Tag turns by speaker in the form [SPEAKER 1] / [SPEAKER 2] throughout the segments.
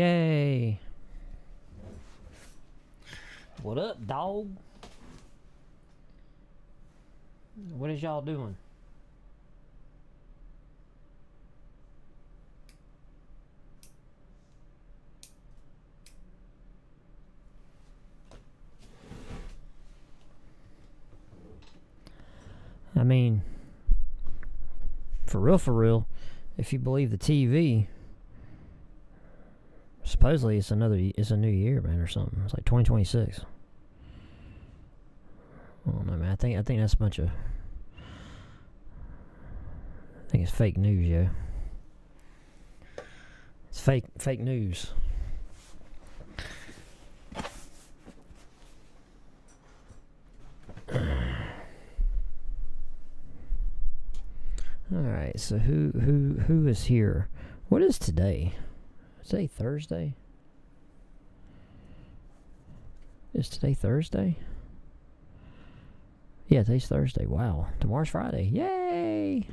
[SPEAKER 1] Yay! What up, dog? What is y'all doing? I mean, for real, if you believe the TV, supposedly it's a new year, man, or something. It's like 2026. I don't know, man. I think that's a bunch of. I think it's fake news, yo. It's fake news. All right, so who is here? What is today? Is today Thursday? Is today Thursday? Yeah, today's Thursday. Wow. Tomorrow's Friday. Yay!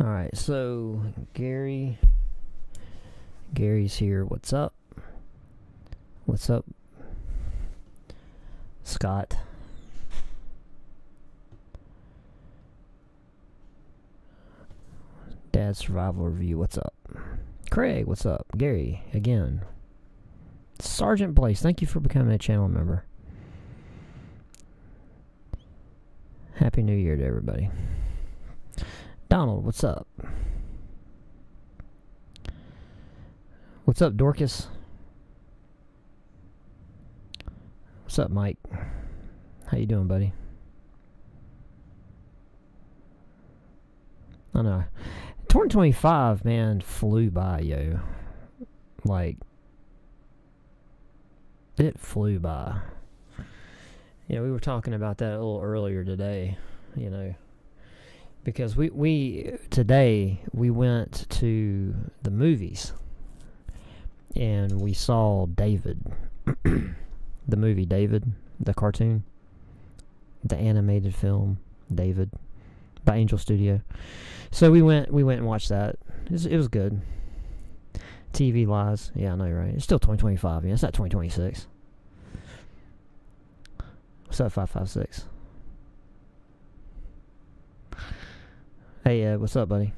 [SPEAKER 1] Alright, so Gary's here. What's up? What's up, Scott? Dad's Survival Review. What's up? Craig, what's up? Gary, again. Sergeant Blaze, thank you for becoming a channel member. Happy New Year to everybody. Donald, what's up? What's up, Dorcas? What's up, Mike? How you doing, buddy? I know. 2025, man, flew by, yo. Like, it flew by. You know, we were talking about that a little earlier today, you know. Because today, we went to the movies. And we saw David. The movie David, the cartoon. The animated film, David. By Angel Studio. So we went and watched that. It was good. TV lies. Yeah, I know, right? It's still 2025. Yeah, it's not 2026. What's up, 556? Hey, Ed, what's up, buddy?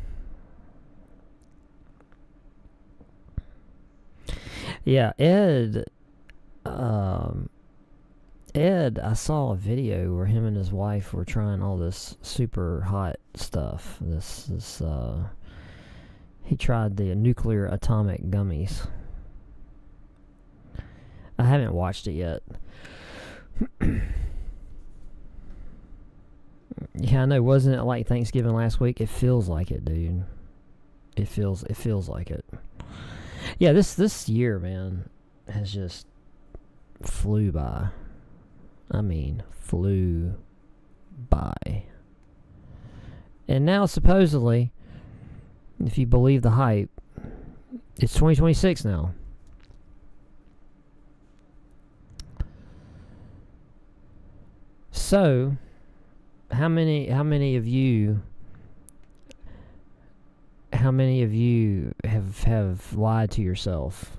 [SPEAKER 1] Yeah, Ed, I saw a video where him and his wife were trying all this super hot stuff. He tried the nuclear atomic gummies. I haven't watched it yet. Yeah, I know. Wasn't it like Thanksgiving last week? It feels like it, dude. It feels like it. Yeah, this year, man, has just flew by. I mean, flew by. And now, supposedly, if you believe the hype, it's 2026 now. So, how many of you have lied to yourself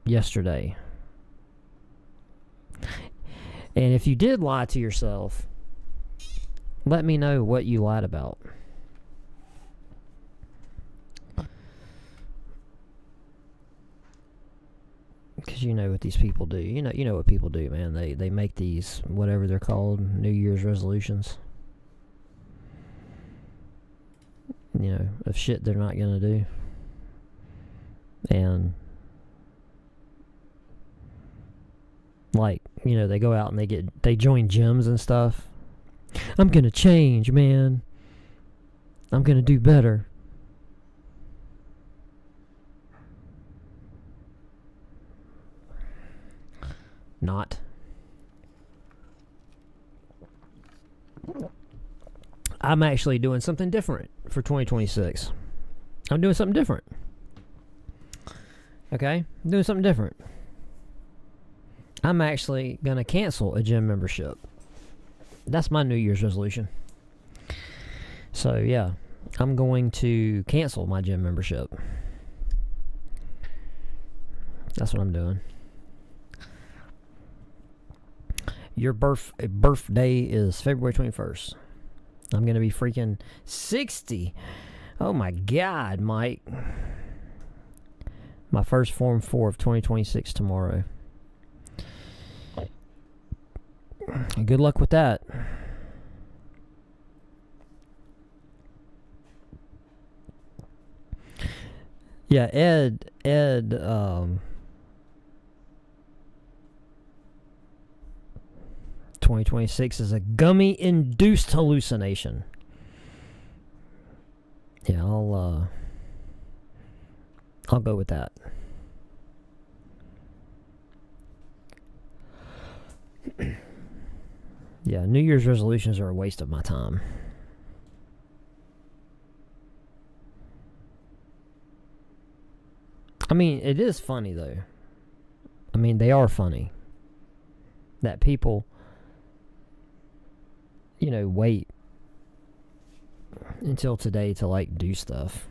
[SPEAKER 1] yesterday? And if you did lie to yourself, let me know what you lied about. Because you know what these people do. You know what people do, man. They make these, whatever they're called, New Year's resolutions. You know, of shit they're not gonna do. And like, you know, they go out and they join gyms and stuff. I'm gonna change, man. I'm gonna do better. Not. I'm actually doing something different for 2026. I'm doing something different. Okay? I'm doing something different. I'm actually going to cancel a gym membership. that's my New Year's resolution. So yeah, I'm going to cancel my gym membership. That's what I'm doing. Your birthday is February 21st. I'm going to be freaking 60. Oh my God, Mike. My first Form 4 of 2026 tomorrow. Good luck with that. Yeah, Ed, 2026 is a gummy-induced hallucination. Yeah, I'll go with that. Yeah, New Year's resolutions are a waste of my time. I mean, it is funny, though. I mean, they are funny. That people, wait until today to, like, do stuff.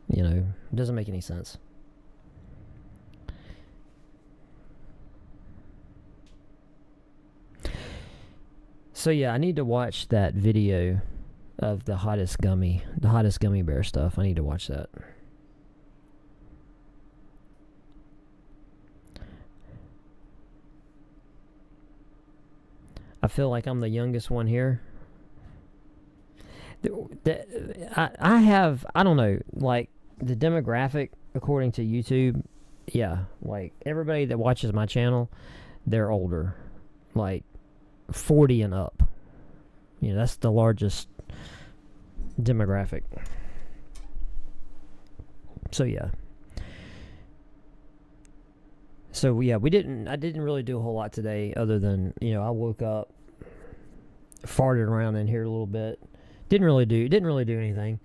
[SPEAKER 1] It doesn't make any sense. So, yeah, I need to watch that video of the hottest gummy bear stuff. I need to watch that. I feel like I'm the youngest one here. I don't know, like, the demographic, according to YouTube, yeah, like, everybody that watches my channel, they're older. Like, 40 and up. That's the largest demographic. So, yeah. So, yeah, I didn't really do a whole lot today other than, I woke up, farted around in here a little bit. Didn't really do anything.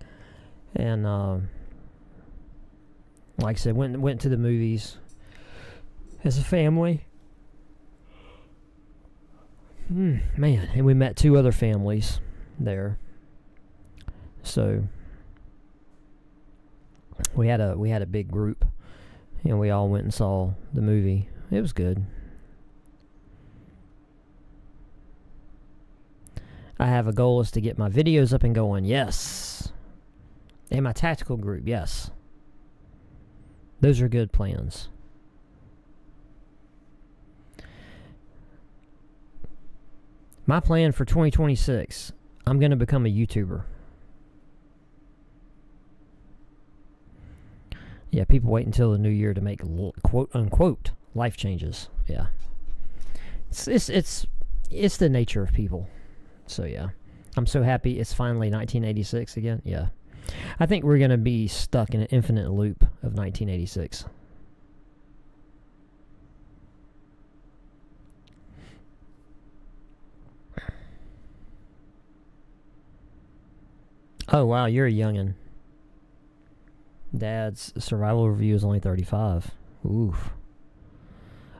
[SPEAKER 1] And, like I said, went to the movies as a family. Man, and we met 2 other families there. So, we had a big group. And we all went and saw the movie. It was good. I have a goal is to get my videos up and going. Yes. And my tactical group. Yes. Those are good plans. My plan for 2026, I'm going to become a YouTuber. Yeah, people wait until the new year to make quote unquote life changes. Yeah, it's the nature of people. So yeah, I'm so happy it's finally 1986 again. Yeah, I think we're gonna be stuck in an infinite loop of 1986. Oh wow, you're a youngin'. Dad's survival review is only 35. Oof.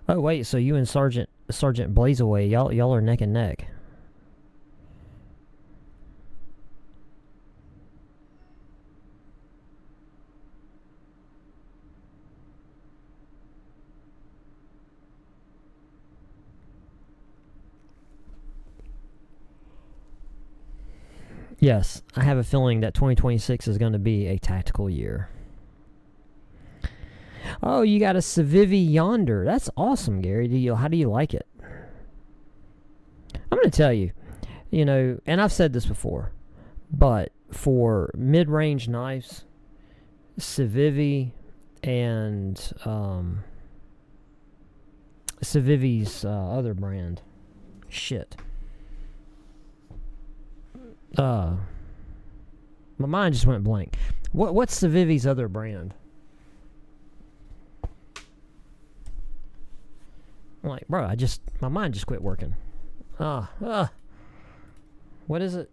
[SPEAKER 1] Oh wait, so you and Sergeant Blazeaway, y'all are neck and neck. Yes, I have a feeling that 2026 is going to be a tactical year. Oh, you got a Civivi Yonder. That's awesome, Gary. How do you like it? I'm going to tell you, and I've said this before, but for mid-range knives, Civivi and Civivi's other brand, my mind just went blank. What's Civivi's other brand? I'm like, bro, my mind just quit working. What is it?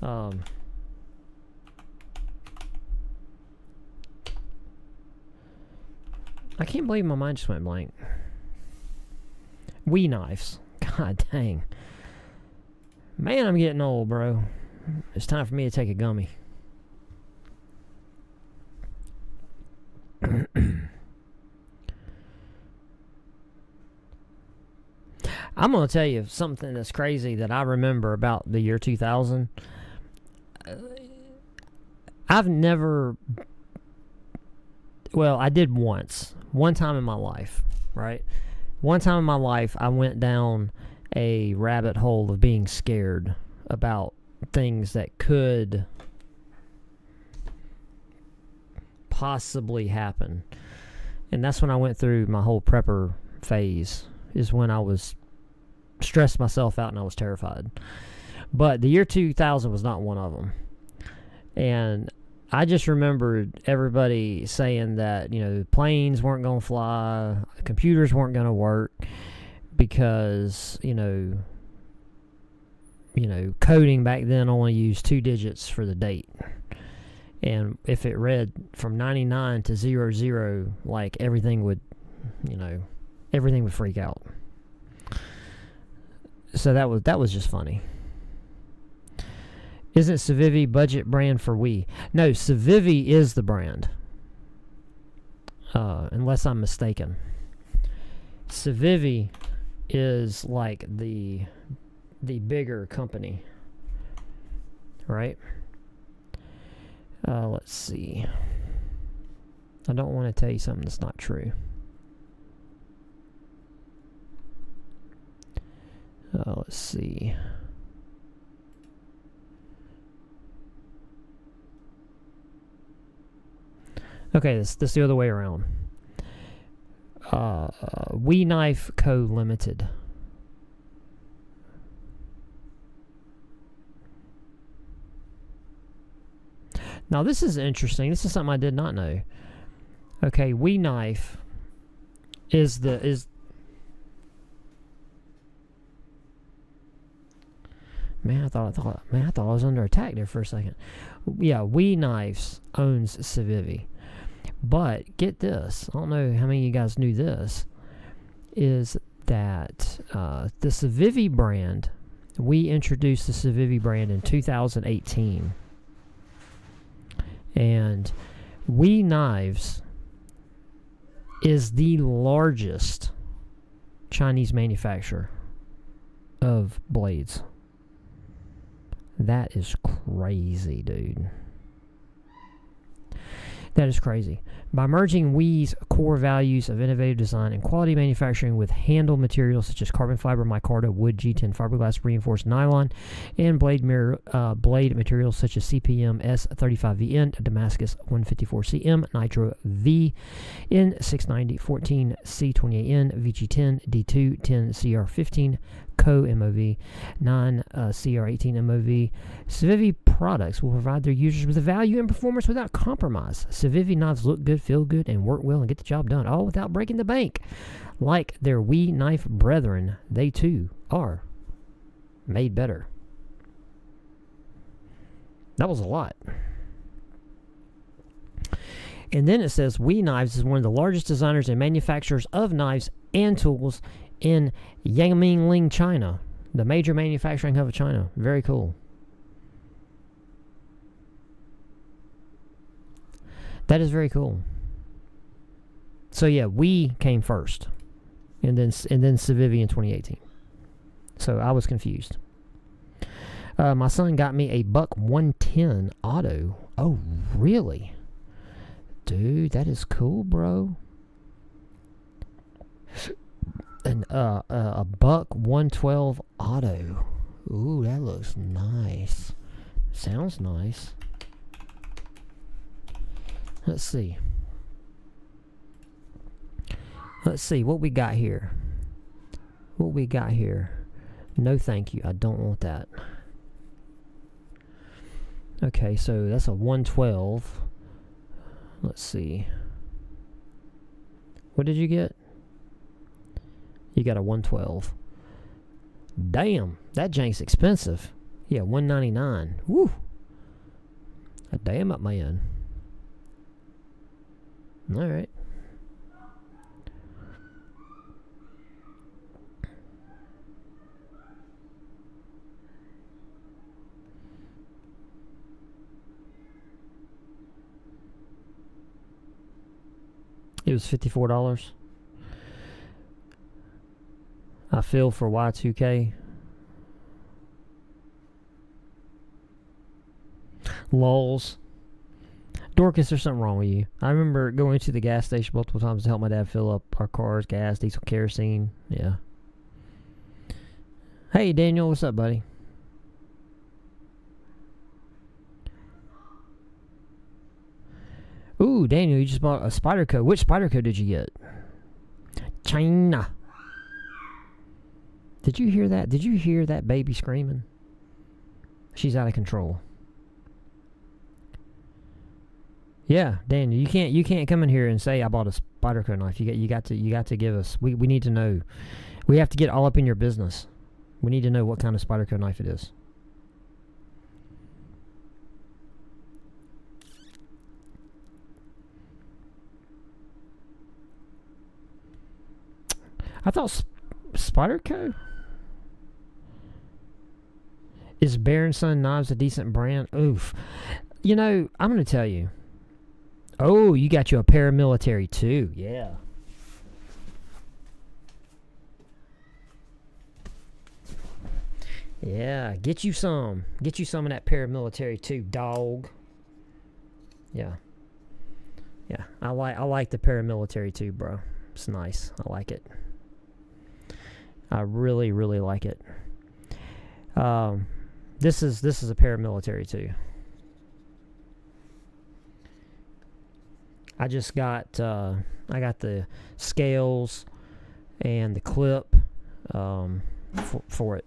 [SPEAKER 1] I can't believe my mind just went blank. WE knives. God God dang. Man, I'm getting old, bro. It's time for me to take a gummy. I'm going to tell you something that's crazy that I remember about the year 2000. I've never... Well, I did once. One time in my life, right? One time in my life, I went down a rabbit hole of being scared about things that could possibly happen. And that's when I went through my whole prepper phase, is when I was stressed myself out and I was terrified. But the year 2000 was not one of them. And I just remembered everybody saying that, planes weren't going to fly, computers weren't going to work because, coding back then only used 2 digits for the date. And if it read from 99 to 00, like everything would freak out. So that was just funny. Isn't Civivi budget brand for Wii? No, Civivi is the brand. Unless I'm mistaken. Civivi is like the bigger company. Right? Let's see. I don't want to tell you something that's not true. Let's see. Okay, this the other way around. We Knife Co. Limited. Now this is interesting. This is something I did not know. Okay, We Knife is Man, I thought I was under attack there for a second. Yeah, We Knives owns Civivi. But get this, I don't know how many of you guys knew this, is that the Civivi brand, we introduced the Civivi brand in 2018. And We Knives is the largest Chinese manufacturer of blades. That is crazy, dude. That is crazy. By merging Wii's core values of innovative design and quality manufacturing with handle materials such as carbon fiber, micarta, wood, G10, fiberglass, reinforced nylon, and blade materials such as CPM S35VN, Damascus 154CM, Nitro V, N690, 14C28N, VG10, D2, 10CR15, Co MOV, 9CR18 MOV. Civivi products will provide their users with the value and performance without compromise. Civivi knives look good, feel good, and work well and get the job done, all without breaking the bank. Like their We Knife brethren, they too are made better. That was a lot. And then it says We Knives is one of the largest designers and manufacturers of knives and tools in Yangmingling, China, the major manufacturing hub of China. Very cool. That is very cool. So yeah, we came first, and then Civivi in 2018. So I was confused. My son got me a Buck 110 auto. Oh, really? Dude, that is cool, bro. And a Buck 112 auto. Ooh, that looks nice. Sounds nice. Let's see. Let's see what we got here. What we got here. No thank you. I don't want that. Okay, so that's a 112. Let's see. What did you get? You got a 112. Damn, that jank's expensive. Yeah, $199. Woo. A damn up man. Alright. It was $54. I feel for Y2K. Lulz. Dorcas, there's something wrong with you. I remember going to the gas station multiple times to help my dad fill up our cars, gas, diesel, kerosene. Yeah. Hey, Daniel, what's up, buddy? Ooh, Daniel, you just bought a Spyderco. Which Spyderco did you get? China. Did you hear that? Did you hear that baby screaming? She's out of control. Yeah, Daniel, you can't come in here and say I bought a Spyderco knife. You got to give us. We need to know. We have to get all up in your business. We need to know what kind of Spyderco knife it is. I thought Spyderco is Berenson Knives a decent brand? Oof. You know, I'm going to tell you. Oh, you got you a paramilitary too. Yeah. Yeah, get you some. Get you some of that paramilitary too, dog. Yeah. Yeah, I like the paramilitary too, bro. It's nice. I like it. I really, really like it. This is a paramilitary too. I just got I got the scales and the clip for it.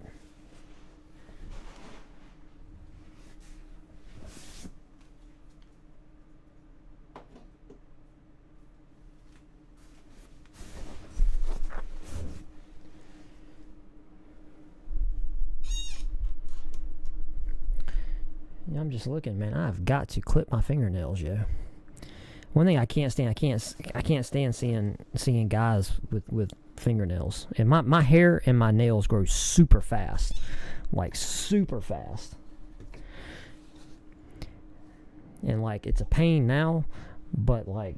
[SPEAKER 1] I'm just looking, man. I've got to clip my fingernails, yo. One thing I can't stand, I can't stand seeing guys with fingernails. And my hair and my nails grow super fast, like super fast. And like it's a pain now, but like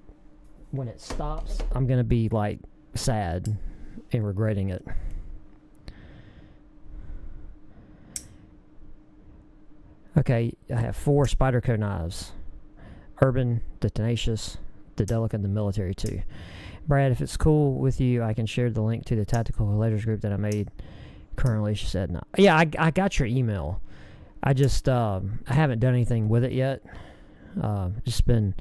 [SPEAKER 1] when it stops, I'm gonna be like sad and regretting it. Okay, I have 4 Spyderco knives. Urban, the Tenacious, the Delica, and the Military 2. Brad, if it's cool with you, I can share the link to the Tactical Letters group that I made currently. She said no. Yeah, I got your email. I just, I haven't done anything with it yet. Just been,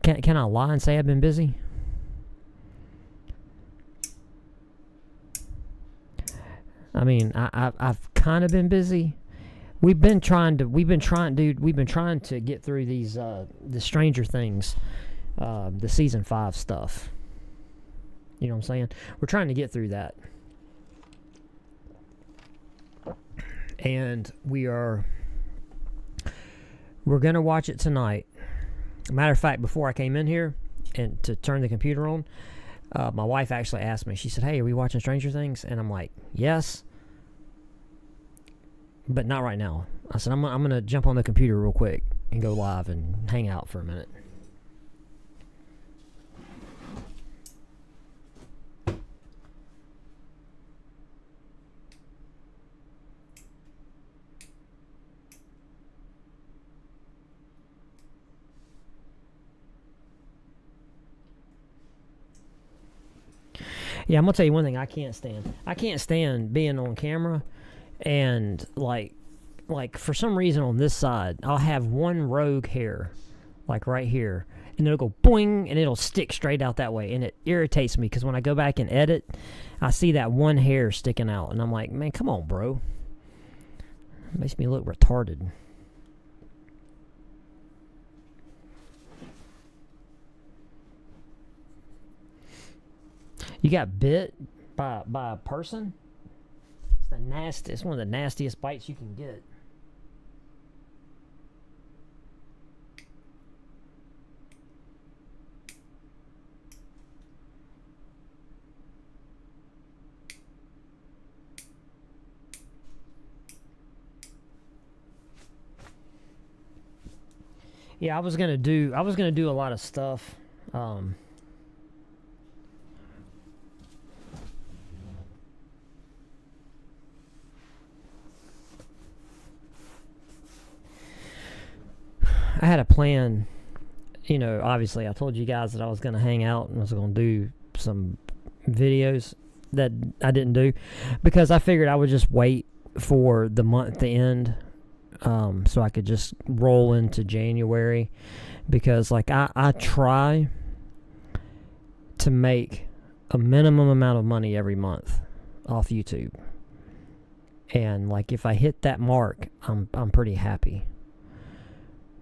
[SPEAKER 1] can I lie and say I've been busy? I mean, I've kind of been busy. We've been trying to get through these the Stranger Things, the season 5 stuff. You know what I'm saying? We're trying to get through that, and we're gonna watch it tonight. Matter of fact, before I came in here and to turn the computer on, my wife actually asked me. She said, "Hey, are we watching Stranger Things?" And I'm like, "Yes." But not right now. I said, I'm going to jump on the computer real quick and go live and hang out for a minute. Yeah, I'm going to tell you one thing I can't stand. I can't stand being on camera. And like for some reason on this side, I'll have one rogue hair, like right here, and it'll go boing, and it'll stick straight out that way, and it irritates me because when I go back and edit, I see that one hair sticking out, and I'm like, man, come on, bro. It makes me look retarded. You got bit by a person? It's one of the nastiest bites you can get. Yeah, I was gonna do a lot of stuff Um, I had a plan. You know, obviously, I told you guys that I was going to hang out and was going to do some videos that I didn't do because I figured I would just wait for the month to end, so I could just roll into January, because like I try to make a minimum amount of money every month off YouTube, and like if I hit that mark, I'm pretty happy.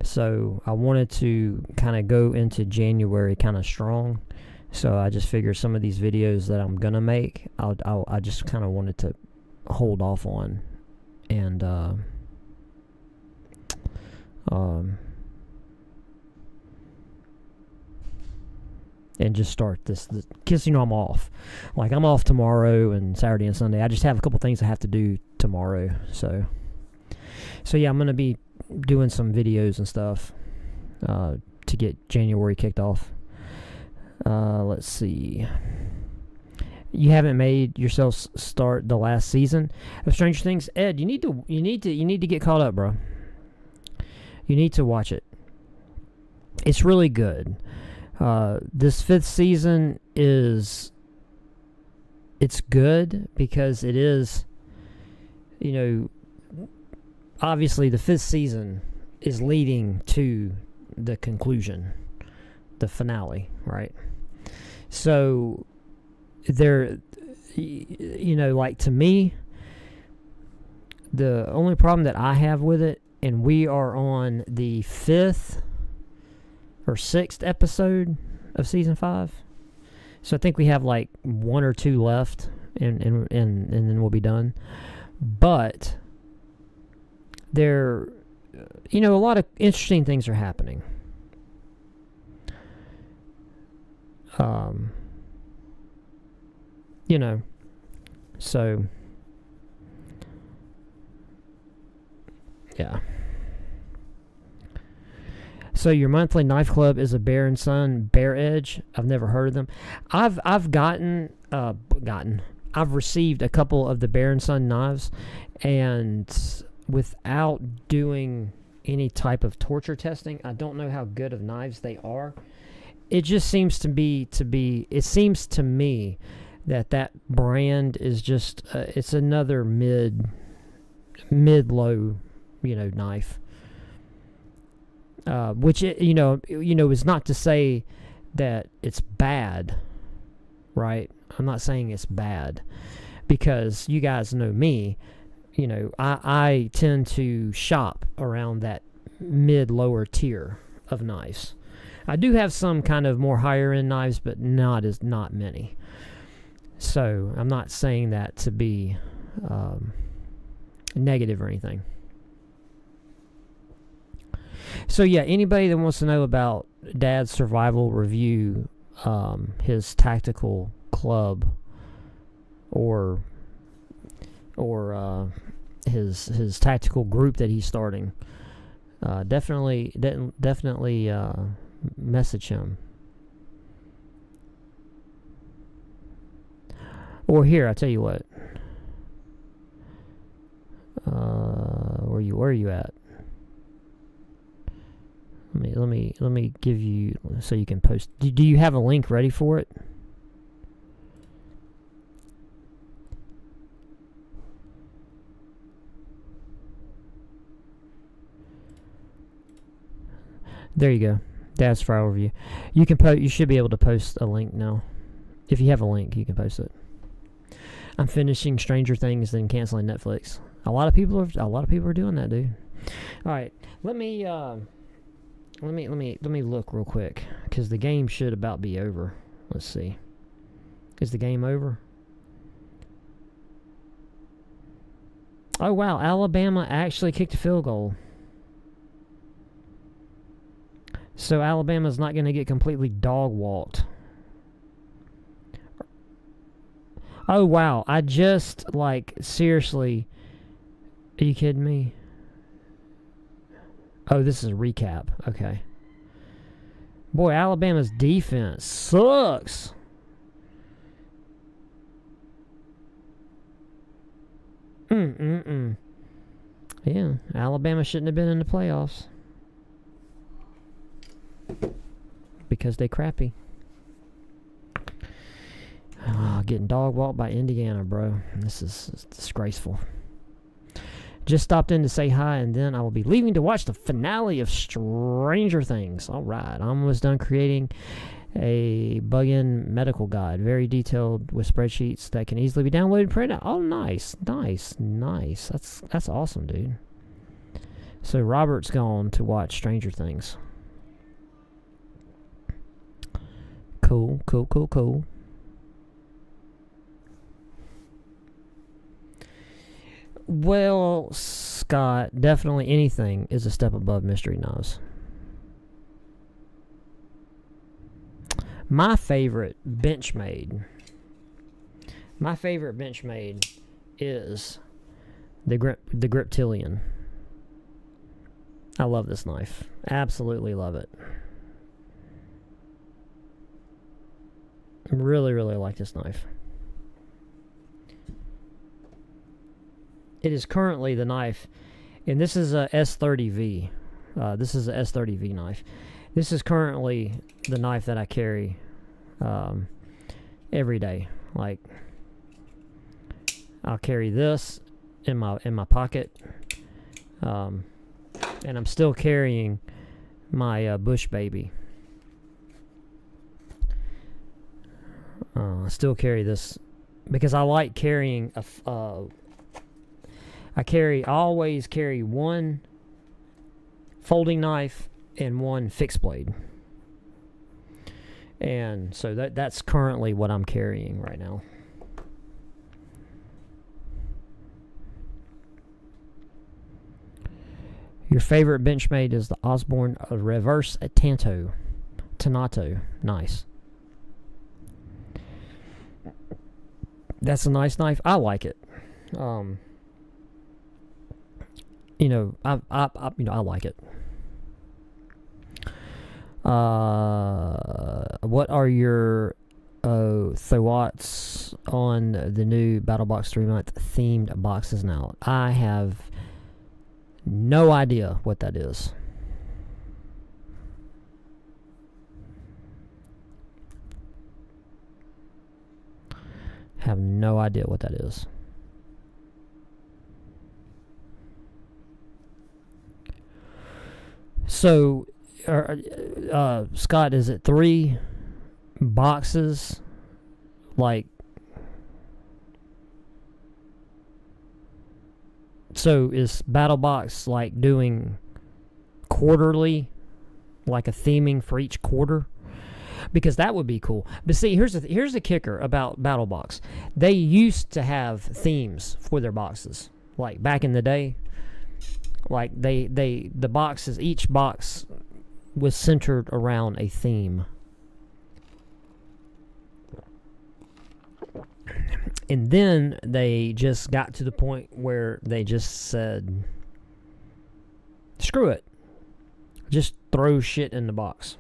[SPEAKER 1] So I wanted to kind of go into January kind of strong. So I just figured some of these videos that I'm gonna make, I just kind of wanted to hold off on, and and just start this. Because you know I'm off. Like I'm off tomorrow and Saturday and Sunday. I just have a couple things I have to do tomorrow. So yeah, I'm gonna be doing some videos and stuff to get January kicked off. Let's see. You haven't made yourself start the last season of Stranger Things, Ed. You need to get caught up, bro. You need to watch it. It's really good. This 5th season it's good because it is, you know, obviously the 5th season is leading to the conclusion, the finale, right? So there, you know, like to me, the only problem that I have with it, and we are on the 5th or 6th episode of season 5, so I think we have like 1 or 2 left, and then we'll be done. But there, you know, a lot of interesting things are happening. You know, so yeah. So your monthly knife club is a Bear and Son Bear Edge. I've never heard of them. I've received a couple of the Bear and Son knives, and without doing any type of torture testing, I don't know how good of knives they are. It just seems it seems to me that brand is just it's another mid-low, you know, knife. Which you know is not to say that it's bad, right? I'm not saying it's bad, because you guys know me. You know, I tend to shop around that mid-lower tier of knives. I do have some kind of more higher end knives, but not many. So I'm not saying that to be negative or anything. So yeah, anybody that wants to know about Dad's survival review, his tactical club, or his tactical group that he's starting, definitely message him. Or here, I'll tell you what. Where are you at? Let me give you so you can post. Do you have a link ready for it? There you go. Dad's Survival Review. You can You should be able to post a link now. If you have a link, you can post it. I'm finishing Stranger Things, then canceling Netflix. A lot of people are doing that, dude. All right, let me look real quick, because the game should about be over. Let's see. Is the game over? Oh wow, Alabama actually kicked a field goal. So Alabama's not going to get completely dog-walked. Oh, wow. I just, like, seriously... Are you kidding me? Oh, this is a recap. Okay. Boy, Alabama's defense sucks. Yeah, Alabama shouldn't have been in the playoffs. Because they crappy. Getting dog walked by Indiana, bro. This is disgraceful. Just stopped in to say hi, and then I will be leaving to watch the finale of Stranger Things. All right, I'm almost done creating a bug-in medical guide, very detailed with spreadsheets that can easily be downloaded and printed out. Oh, nice. That's awesome, dude. So Robert's gone to watch Stranger Things. Cool. Well, Scott, definitely anything is a step above Mystery Knives. My favorite Benchmade is the Griptilian. I love this knife. Absolutely love it. Really, really like this knife. It is currently the knife, and this is a S30V. This is a S30V knife. This is currently the knife that I carry every day. Like, I'll carry this in my pocket, and I'm still carrying my Bush Baby. I still carry this because I like carrying I always carry one folding knife and one fixed blade. And so that's currently what I'm carrying right now. Your favorite Benchmade is the Osborne Reverse Tanato. Nice. That's a nice knife. I like it. I like it. What are your thoughts on the new BattleBox 3-month themed boxes now? I have no idea what that is. Have no idea what that is. So, Scott, is it 3 boxes? Like, so is BattleBox like doing quarterly, like a theming for each quarter? Because that would be cool. But see, here's the kicker about BattleBox. They used to have themes for their boxes, like back in the day. Like the boxes, each box was centered around a theme. And then they just got to the point where they just said, screw it. Just throw shit in the box.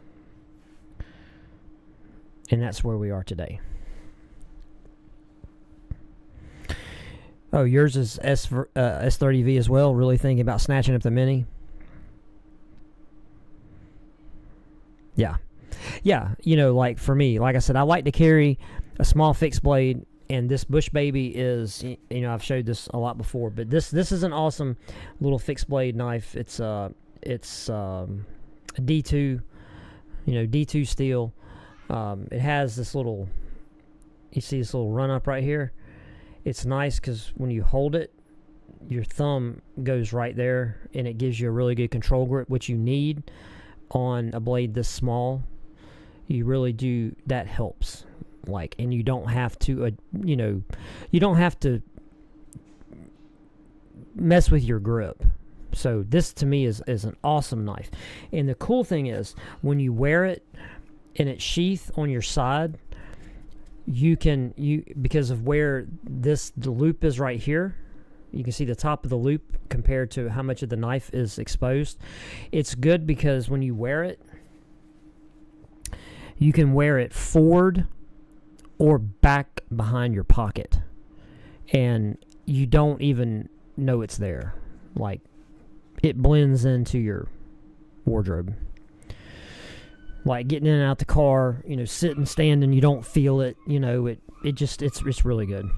[SPEAKER 1] And that's where we are today. Oh, yours is S30V as well? Really thinking about snatching up the Mini? Yeah. Yeah, like for me, like I said, I like to carry a small fixed blade, and this Bush Baby is, I've showed this a lot before, but this is an awesome little fixed blade knife. It's a D2, D2 steel. It has this little, you see this little run up right here? It's nice because when you hold it, your thumb goes right there, and it gives you a really good control grip, which you need on a blade this small. You really do. That helps. And you don't have to, you don't have to mess with your grip. So this to me is an awesome knife. And the cool thing is, when you wear it in its sheath on your side, because of where the loop is right here, you can see the top of the loop compared to how much of the knife is exposed. It's good because when you wear it, You can wear it forward or back behind your pocket, and you don't even know it's there. Like, it blends into your wardrobe. Like getting in and out the car, sitting, standing, you don't feel it. It's really good.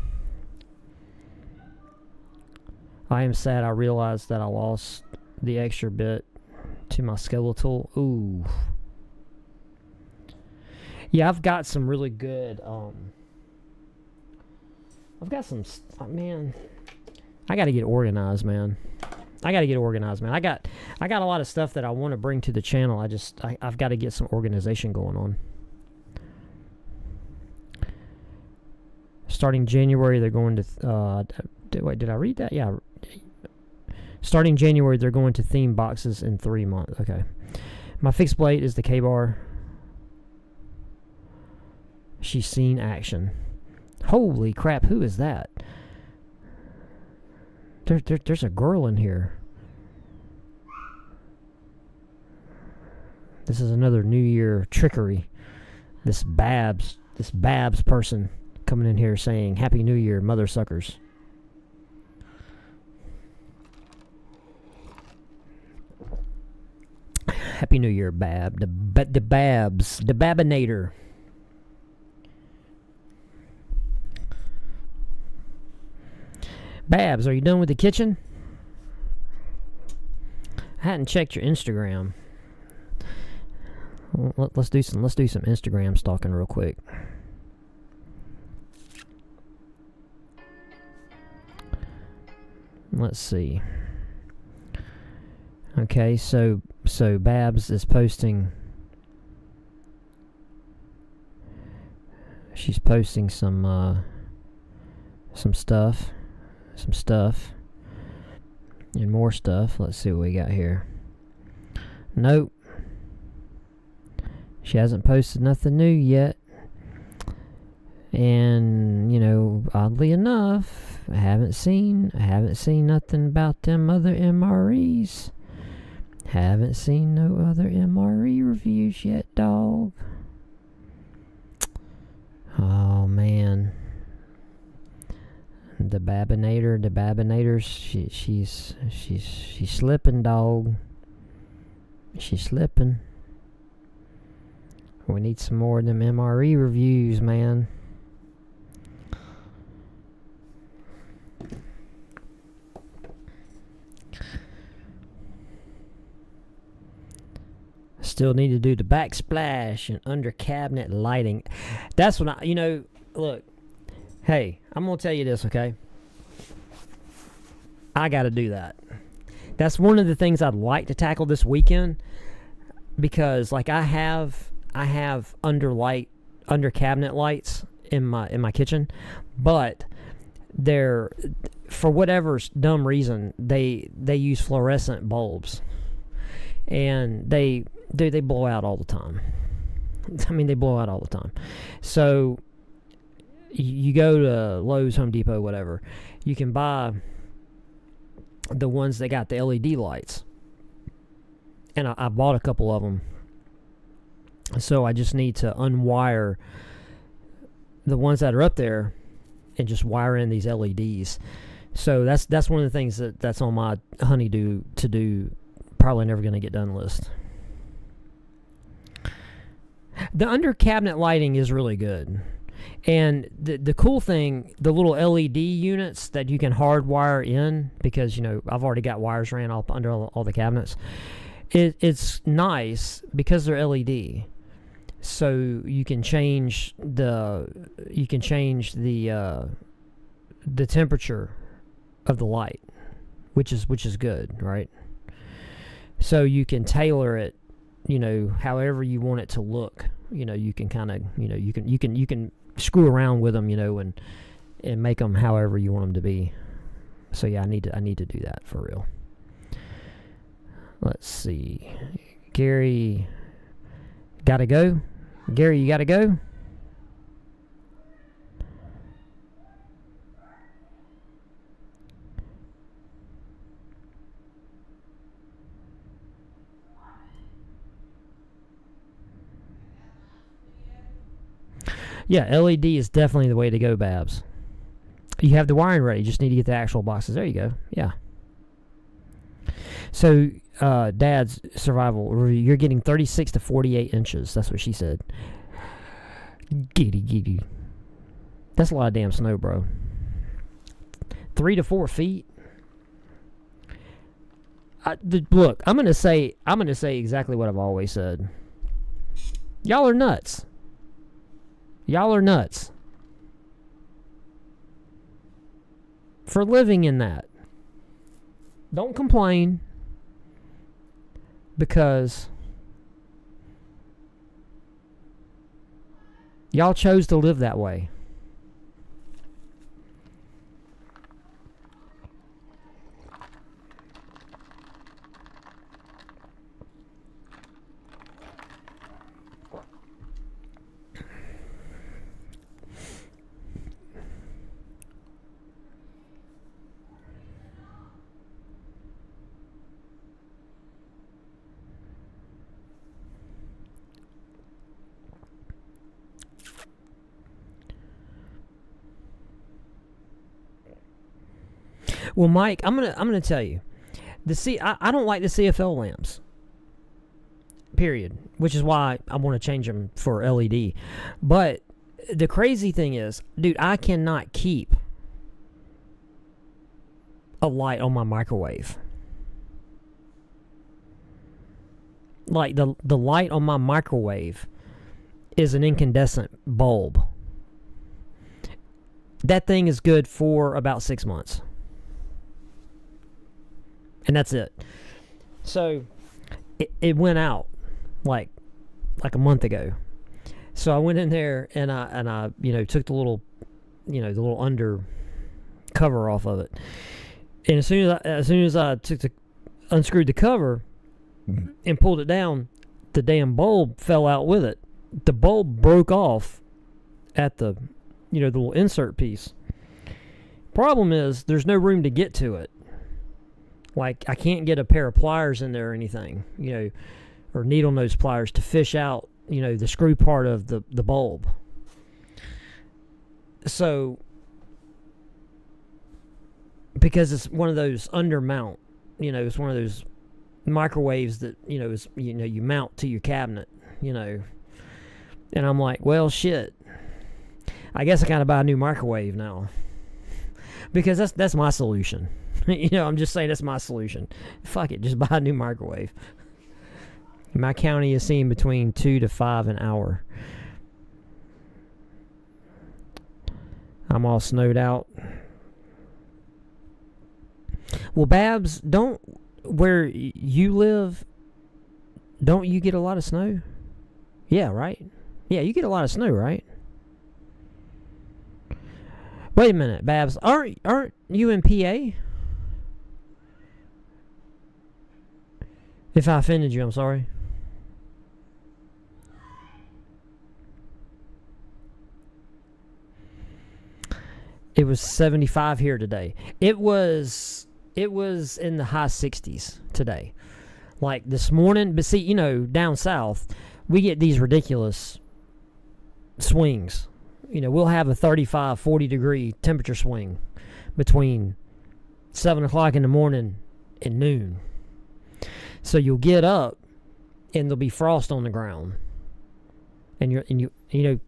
[SPEAKER 1] I am sad I realized that I lost the extra bit to my skeletal. Ooh. Yeah, I've got some really good, I've got some, man, I gotta get organized, man. I got a lot of stuff that I want to bring to the channel. I've got to get some organization going on. Starting January, they're going to, wait, did I read that? Yeah. Starting January, they're going to theme boxes in 3 months. Okay. My fixed blade is the K-bar. She's seen action. Holy crap, who is that? There's a girl in here. This is another New Year trickery. This Babs person coming in here saying, Happy New Year, mother suckers. Happy New Year, Bab. The Babs. The Babinator. Babs, are you done with the kitchen? I hadn't checked your Instagram. Well, let's do some Instagram stalking real quick. Let's see. Okay, so Babs is posting. She's posting some stuff. Some stuff and more stuff. Let's see what we got here. Nope, she hasn't posted nothing new yet, and oddly enough, I haven't seen nothing about them other MREs. Haven't seen no other MRE reviews yet, dog. Oh man. The Babinator, she's slipping, dog. She's slipping. We need some more of them MRE reviews, man. Still need to do the backsplash and under cabinet lighting. That's what look. Hey, I'm going to tell you this, okay? I got to do that. That's one of the things I'd like to tackle this weekend, because like I have under cabinet lights in my kitchen, but they're, for whatever dumb reason, they use fluorescent bulbs, and they blow out all the time. I mean, they blow out all the time. So you go to Lowe's, Home Depot, whatever, you can buy the ones that got the LED lights. And I bought a couple of them. So I just need to unwire the ones that are up there and just wire in these LEDs. So that's one of the things that's on my honeydew to do, probably never going to get done list. The under cabinet lighting is really good. And the cool thing, the little LED units that you can hardwire in, because, I've already got wires ran up under all the cabinets. It's nice because they're LED. So you can change the temperature of the light, which is good, right? So you can tailor it, however you want it to look. You can kind of, you can screw around with them, and make them however you want them to be. So yeah, I need to do that for real. Let's see. Gary, gotta go. Gary, you gotta go. Yeah, LED is definitely the way to go, Babs. You have the wiring ready. You just need to get the actual boxes. There you go. Yeah. So, Dad's survival review, you're getting 36 to 48 inches. That's what she said. Giddy. That's a lot of damn snow, bro. 3 to 4 feet. Look, I'm gonna say exactly what I've always said. Y'all are nuts. Y'all are nuts for living in that. Don't complain because y'all chose to live that way. Well, Mike, I'm gonna tell you, I don't like the CFL lamps. Period. Which is why I want to change them for LED. But the crazy thing is, dude, I cannot keep a light on my microwave. Like the light on my microwave is an incandescent bulb. That thing is good for about 6 months. And that's it. So it went out like a month ago. So I went in there and I took the little under cover off of it. And as soon as I unscrewed the cover and pulled it down, the damn bulb fell out with it. The bulb broke off at the little insert piece. Problem is there's no room to get to it. Like, I can't get a pair of pliers in there or anything, or needle nose pliers to fish out, the screw part of the bulb. So, because it's one of those undermount, it's one of those microwaves that, you mount to your cabinet, And I'm like, well, shit. I guess I gotta buy a new microwave now. Because that's my solution. I'm just saying that's my solution. Fuck it, just buy a new microwave. My county is seeing between 2 to 5 an hour. I'm all snowed out. Well, Babs, where you live, don't you get a lot of snow? Yeah, right? Yeah, you get a lot of snow, right? Wait a minute, Babs. Aren't you in PA? If I offended you, I'm sorry. It was 75 here today. It was in the high 60s today. Like this morning, but see, down south, we get these ridiculous swings. We'll have a 35, 40 degree temperature swing between 7 o'clock in the morning and noon. So you'll get up and there'll be frost on the ground. And you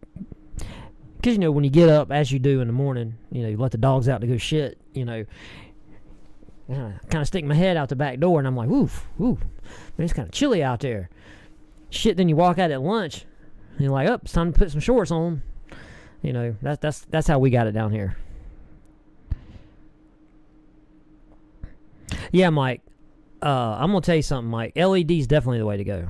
[SPEAKER 1] because when you get up as you do in the morning, you let the dogs out to go shit, I kind of stick my head out the back door and I'm like, ooh, man, it's kind of chilly out there. Shit, then you walk out at lunch and you're like, it's time to put some shorts on. That's how we got it down here. Yeah, Mike. I'm gonna tell you something, Mike. LED is definitely the way to go.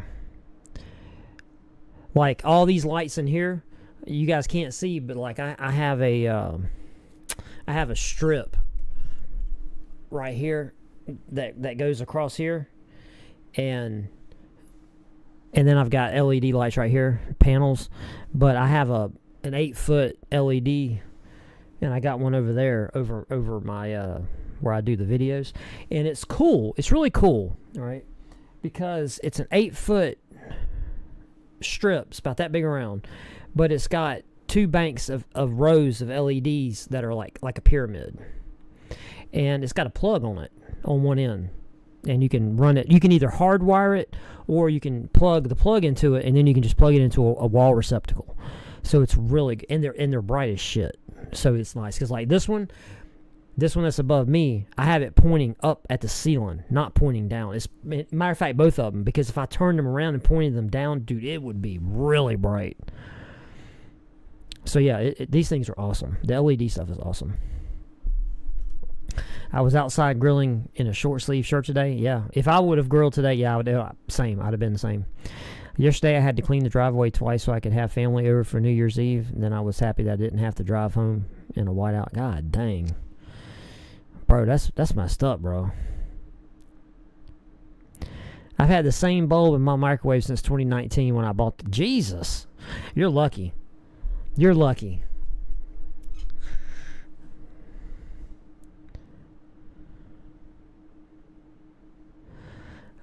[SPEAKER 1] Like all these lights in here, you guys can't see, but like I have a strip right here that goes across here, and then I've got LED lights right here, panels. But I have an 8-foot LED, and I got one over there over my where I do the videos, and it's cool. It's really cool, all right, because it's an 8-foot strip. It's about that big around, but it's got two banks of rows of LEDs that are like a pyramid. And it's got a plug on it on one end. And you can run it. You can either hardwire it or you can plug the plug into it, and then you can just plug it into a wall receptacle. So it's really good. And they're bright as shit. So it's nice. Because like this one that's above me, I have it pointing up at the ceiling, not pointing down. Matter of fact, both of them. Because if I turned them around and pointed them down, dude, it would be really bright. So yeah, these things are awesome. The LED stuff is awesome. I was outside grilling in a short sleeve shirt today. Yeah, if I would have grilled today, yeah, I'd have been the same. Yesterday I had to clean the driveway twice so I could have family over for New Year's Eve. And then I was happy that I didn't have to drive home in a whiteout. God dang, bro, that's messed up, bro. I've had the same bulb in my microwave since 2019 when I bought the... Jesus, you're lucky. You're lucky.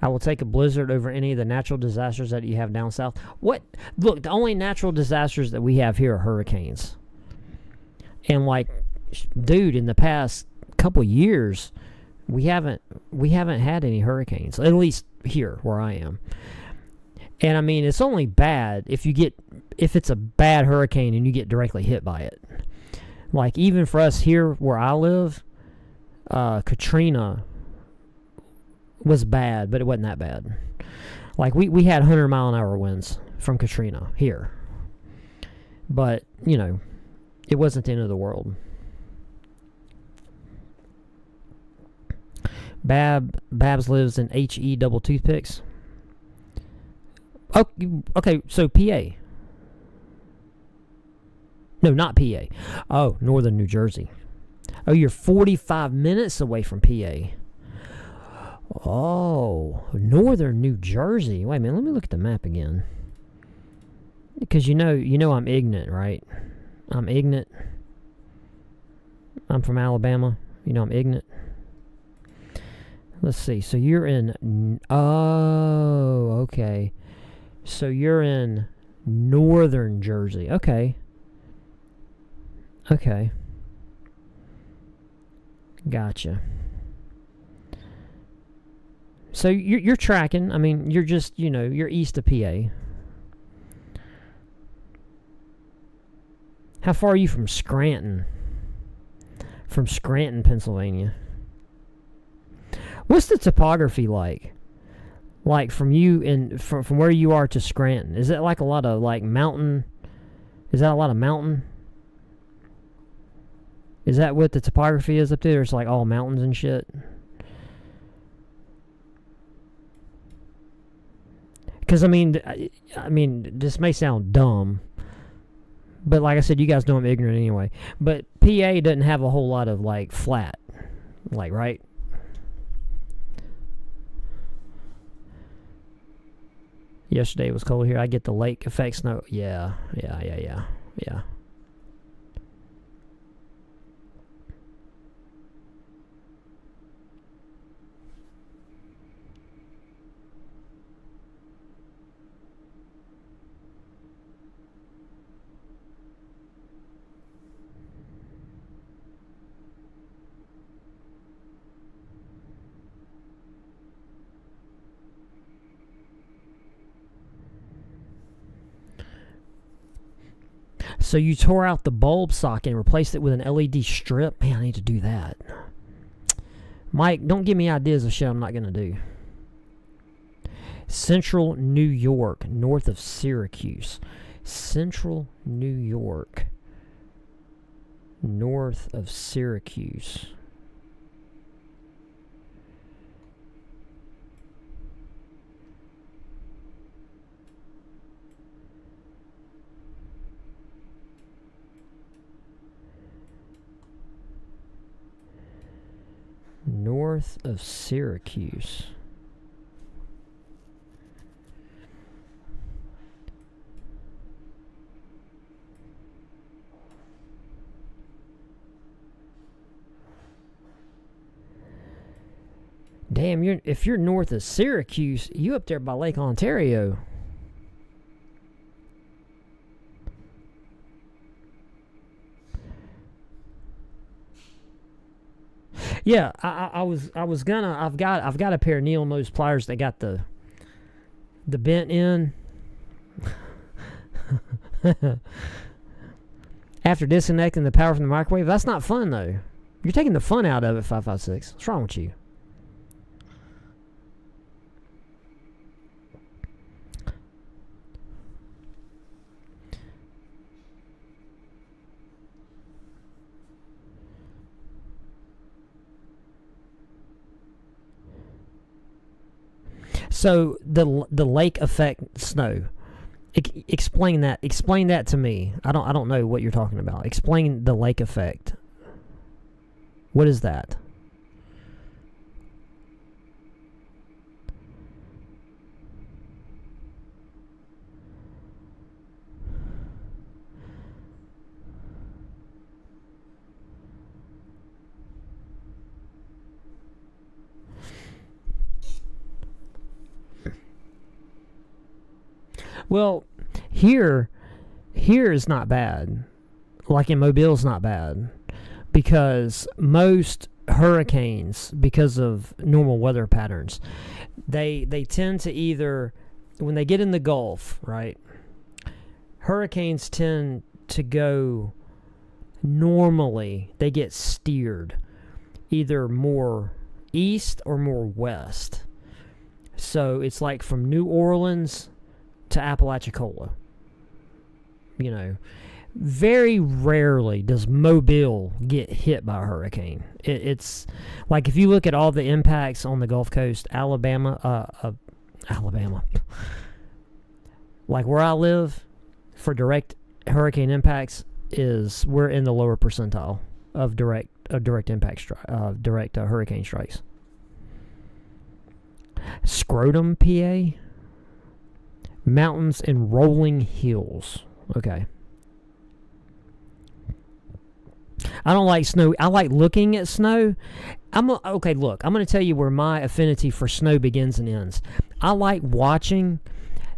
[SPEAKER 1] I will take a blizzard over any of the natural disasters that you have down south. What? Look, the only natural disasters that we have here are hurricanes. And like, dude, in the past couple years, we haven't had any hurricanes. At least here where I am. And I mean, it's only bad if it's a bad hurricane and you get directly hit by it. Like even for us here where I live, Katrina was bad, but it wasn't that bad. Like we had 100-mile-an-hour winds from Katrina here, but you know, it wasn't the end of the world. Babs lives in HE double toothpicks. Oh, okay, so PA. No, not PA. Oh, northern New Jersey. Oh, you're 45 minutes away from PA. Oh, northern New Jersey. Wait a minute, let me look at the map again. Because you know I'm ignorant, right? I'm ignorant. I'm from Alabama. You know I'm ignorant. Let's see. So you're in... Oh, okay. So you're in northern Jersey. Okay. Okay. Gotcha. So you're tracking. I mean, you're just, you're east of PA. How far are you from Scranton? From Scranton, Pennsylvania. What's the topography like? Like from where you are to Scranton? Is it like a lot of like mountain? Is that a lot of mountain? Is that what the topography is up there? It's like all mountains and shit. Because I mean, this may sound dumb, but like I said, you guys know I'm ignorant anyway. But PA doesn't have a whole lot of like flat, like right. Yesterday was cold here. I get the lake effect snow. Yeah. So you tore out the bulb socket and replaced it with an LED strip? Man, I need to do that. Mike, don't give me ideas of shit I'm not going to do. Central New York, north of Syracuse. Central New York, north of Syracuse. North of Syracuse. Damn, if you're north of Syracuse, you up there by Lake Ontario. Yeah, I've got a pair of needle nose pliers that got the bent end. After disconnecting the power from the microwave, that's not fun though. You're taking the fun out of it, 556. What's wrong with you? So the lake effect snow. Explain that. Explain that to me. I don't know what you're talking about. Explain the lake effect. What is that? Well, here is not bad. Like in Mobile's not bad. Because most hurricanes, because of normal weather patterns, they tend to either, when they get in the Gulf, right, hurricanes tend to go, normally they get steered either more east or more west. So it's like from New Orleans to Apalachicola. You know, very rarely does Mobile get hit by a hurricane. It's like, if you look at all the impacts on the Gulf Coast, Alabama, like where I live, for direct hurricane impacts, we're in the lower percentile of direct impact hurricane strikes. Scrotum, PA, mountains and rolling hills. Okay. I don't like snow. I like looking at snow. Okay, look, I'm going to tell you where my affinity for snow begins and ends. I like watching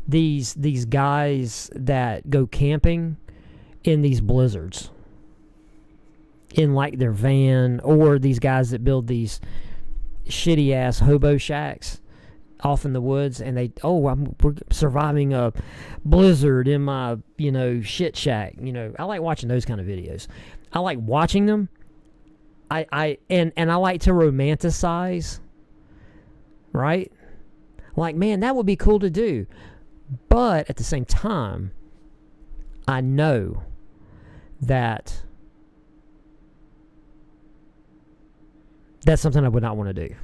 [SPEAKER 1] these guys that go camping in these blizzards, in like their van, or these guys that build these shitty ass hobo shacks off in the woods, and we're surviving a blizzard in my, shit shack. I like watching those kind of videos. I like watching them. And I like to romanticize, right? Like, man, that would be cool to do. But at the same time, I know that that's something I would not want to do.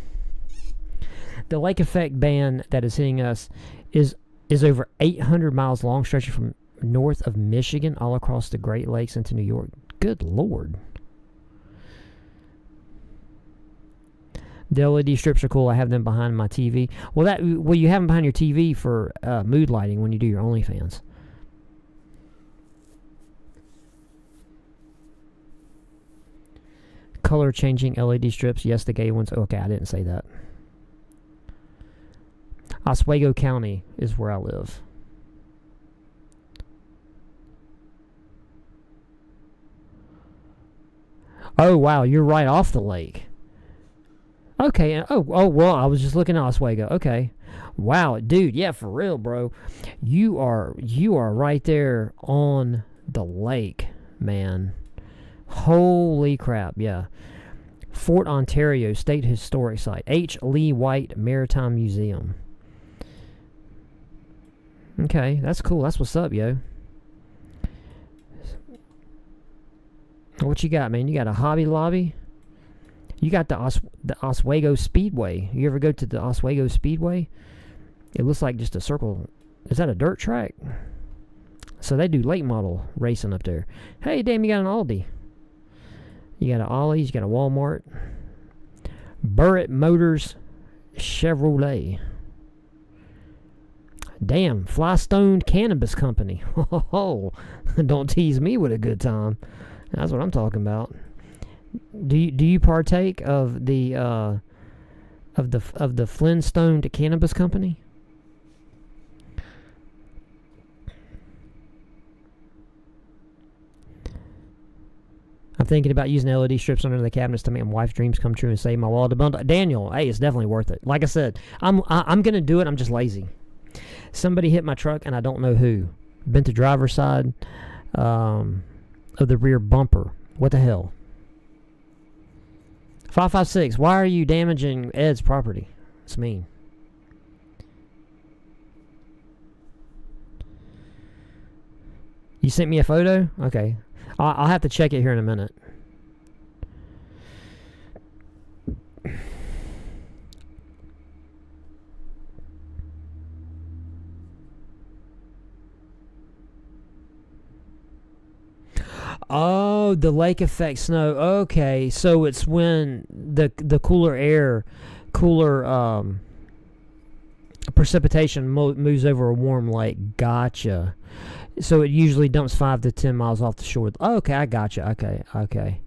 [SPEAKER 1] The lake effect band that is hitting us is over 800 miles long, stretching from north of Michigan all across the Great Lakes into New York. Good Lord. The LED strips are cool. I have them behind my TV. Well, you have them behind your TV for mood lighting when you do your OnlyFans. Color changing LED strips. Yes, the gay ones. Okay, I didn't say that. Oswego County is where I live. Oh, wow, you're right off the lake. Okay, well, I was just looking at Oswego. Okay. Wow, dude, yeah, for real, bro. You are right there on the lake, man. Holy crap, yeah. Fort Ontario State Historic Site. H. Lee White Maritime Museum. Okay, that's cool. That's what's up, yo. What you got, man? You got a Hobby Lobby? You got the Oswego Speedway. You ever go to the Oswego Speedway? It looks like just a circle. Is that a dirt track? So they do late model racing up there. Hey, damn, you got an Aldi. You got an Ollie's. You got a Walmart. Burritt Motors Chevrolet. Damn, Flystone Cannabis Company. Oh, don't tease me with a good time. That's what I'm talking about. Do you partake of the Flintstone Cannabis Company? I'm thinking about using LED strips under the cabinets to make my wife's dreams come true and save my wallet. Daniel, hey, it's definitely worth it. Like I said, I'm going to do it. I'm just lazy. Somebody hit my truck, and I don't know who. Bent the driver's side of the rear bumper. What the hell? 556, why are you damaging Ed's property? It's mean. You sent me a photo? Okay. I'll have to check it here in a minute. Oh, the lake effect snow. Okay, so it's when the cooler precipitation moves over a warm lake. Gotcha. So it usually dumps 5 to 10 miles off the shore. Oh, okay, I gotcha. Okay.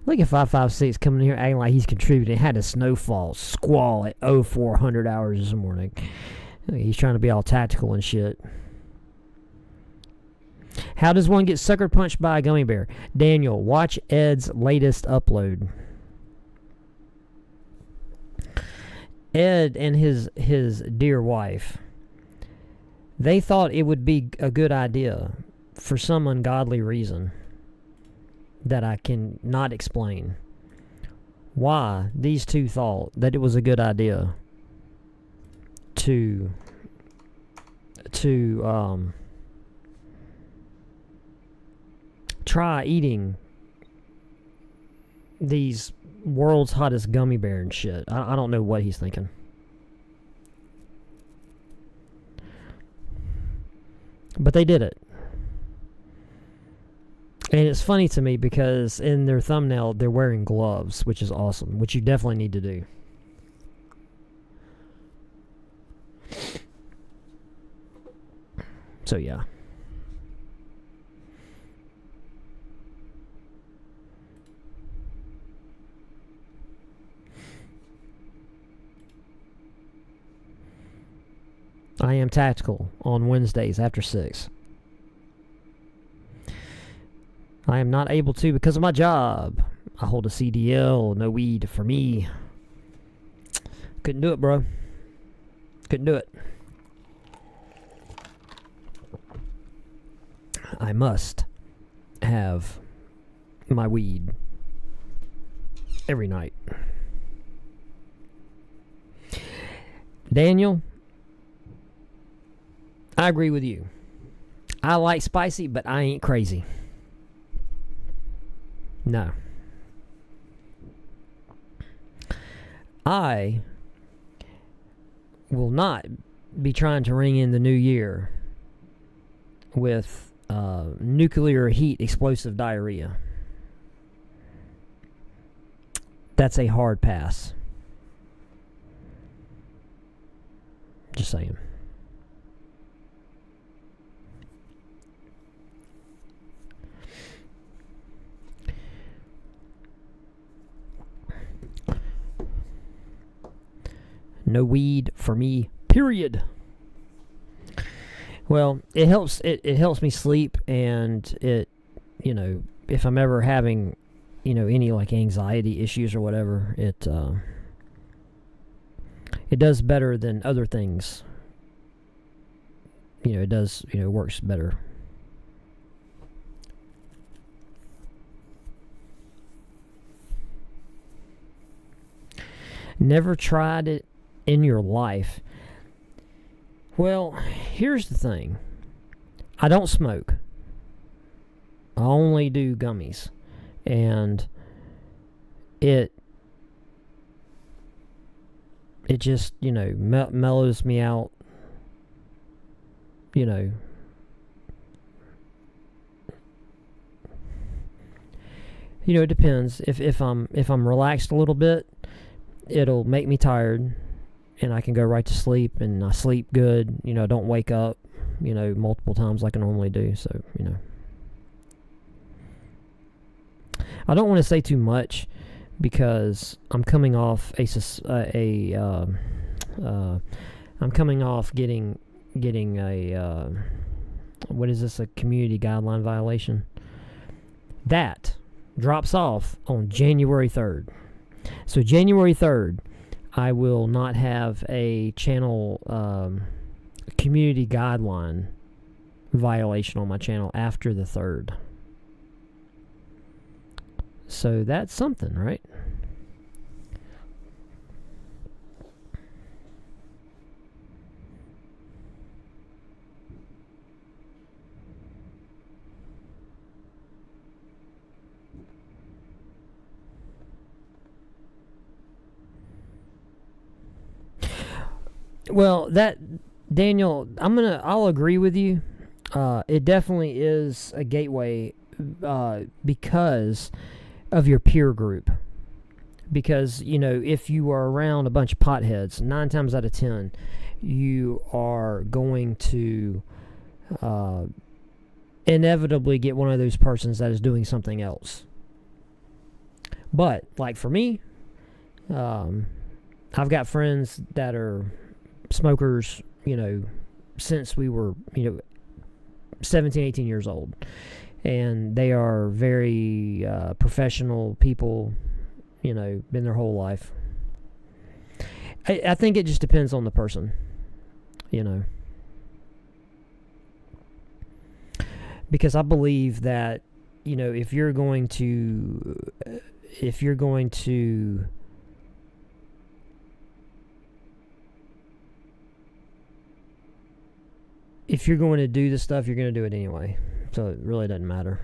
[SPEAKER 1] Look at 556 coming here acting like he's contributing. Had a snowfall squall at 0400 hours this morning. He's trying to be all tactical and shit. How does one get sucker punched by a gummy bear? Daniel, watch Ed's latest upload. Ed and his dear wife, they thought it would be a good idea for some ungodly reason that I can not explain why these two thought that it was a good idea to try eating these world's hottest gummy bear and shit. I don't know what he's thinking. But they did it. And it's funny to me because in their thumbnail they're wearing gloves, which is awesome, which you definitely need to do. So yeah. I am tactical on Wednesdays after 6. I am not able to because of my job. I hold a CDL, no weed for me. Couldn't do it, bro. Couldn't do it. I must have my weed every night. Daniel, I agree with you. I like spicy, but I ain't crazy. No. I will not be trying to ring in the new year with nuclear heat explosive diarrhea. That's a hard pass. Just saying. No weed for me, period. Well, it helps. It helps me sleep, and it, if I'm ever having, any like anxiety issues or whatever, it does better than other things. It does. Works better. Never tried it in your life. Well, here's the thing. I don't smoke. I only do gummies. And it just, mellows me out. It depends. If I'm relaxed a little bit, it'll make me tired. And I can go right to sleep, and I sleep good. I don't wake up, multiple times like I normally do. So, I don't want to say too much because I'm coming off I'm coming off getting a what is this, a community guideline violation? That drops off on January 3rd. So January 3rd, I will not have a channel community guideline violation on my channel after the 3rd. So that's something, right? Well, that, Daniel, I'll agree with you. It definitely is a gateway because of your peer group. Because, if you are around a bunch of potheads, 9 times out of 10, you are going to inevitably get one of those persons that is doing something else. But, like for me, I've got friends that are smokers, since we were, 17, 18 years old. And they are very professional people, been their whole life. I think it just depends on the person, Because I believe that, if you're going to do the stuff, you're going to do it anyway. So it really doesn't matter.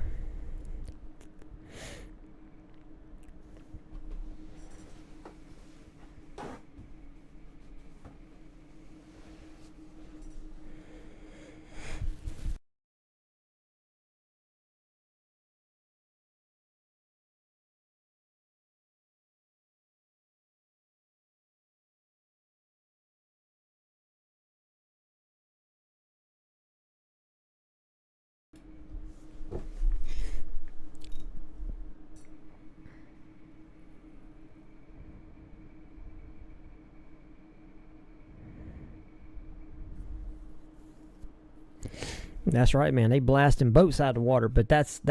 [SPEAKER 1] That's right, man. They blasting boats out of the water, but that's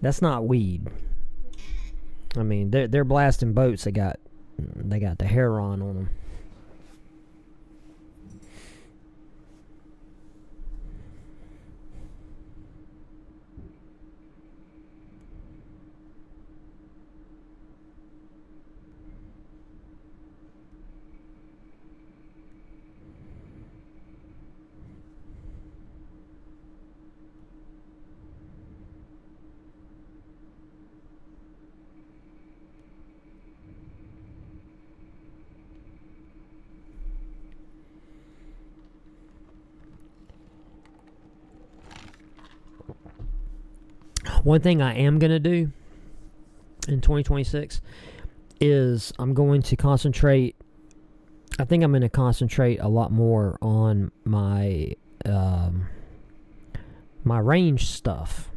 [SPEAKER 1] not weed. I mean, they're blasting boats. They got the heron on them. One thing I am going to do in 2026 is I'm going to concentrate. I think I'm going to concentrate a lot more on my my range stuff.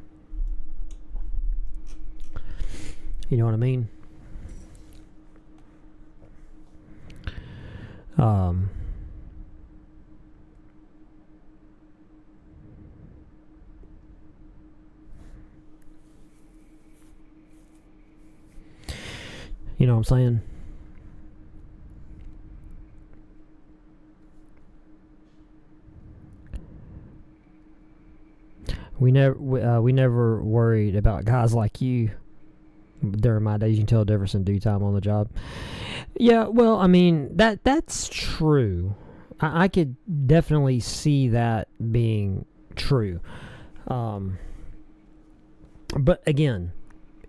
[SPEAKER 1] You know what I mean? You know what I'm saying? We never worried about guys like you during my days. You can tell the difference in due time on the job. Yeah, well, I mean, that's true. I could definitely see that being true. But again,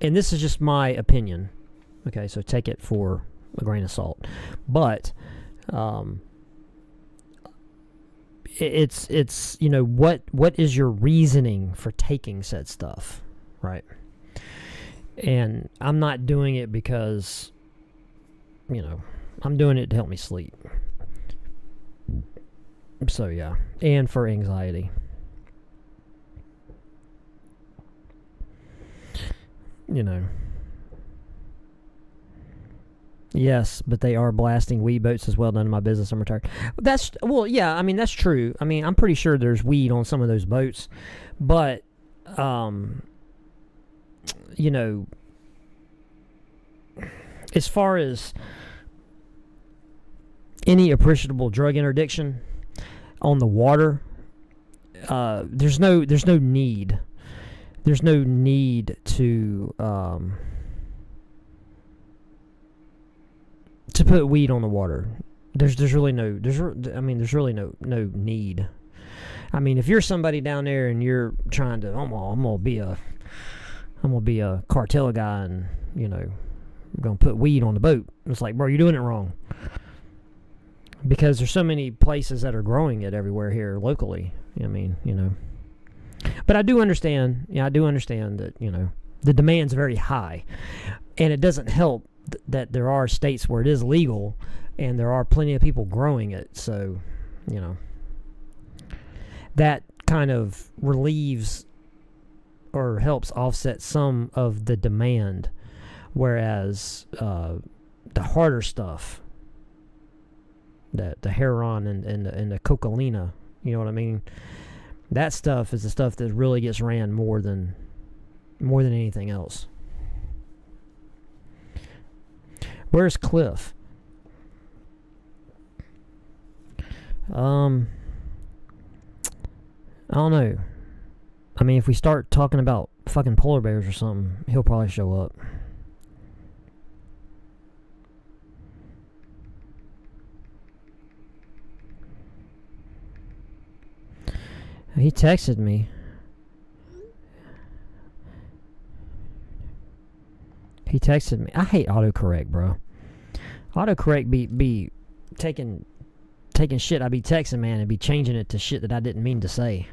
[SPEAKER 1] and this is just my opinion. Okay, so take it for a grain of salt. But it's what is your reasoning for taking said stuff, right? And I'm not doing it because I'm doing it to help me sleep. So yeah, and for anxiety. Yes, but they are blasting weed boats as well. None of my business. I'm retired. Yeah. I mean, that's true. I mean, I'm pretty sure there's weed on some of those boats, but, you know, as far as any appreciable drug interdiction on the water, there's no need. There's no need to put weed on the water. There's really no need. I mean, if you're somebody down there and you're trying to, I'm gonna be a cartel guy, and you know, I'm gonna put weed on the boat. It's like, bro, you're doing it wrong. Because there's so many places that are growing it everywhere here locally. I mean, you know. But I do understand. Yeah, I do understand that, you know, the demand's very high, and it doesn't help that there are states where it is legal, and there are plenty of people growing it. So, you know, that kind of relieves or helps offset some of the demand, whereas the harder stuff, the heroin and the cocaine, you know what I mean? That stuff is the stuff that really gets ran more than anything else. Where's Cliff? I don't know. I mean, if we start talking about fucking polar bears or something, he'll probably show up. He texted me. I hate autocorrect, bro. Autocorrect be taking shit I be texting, man, and be changing it to shit that I didn't mean to say.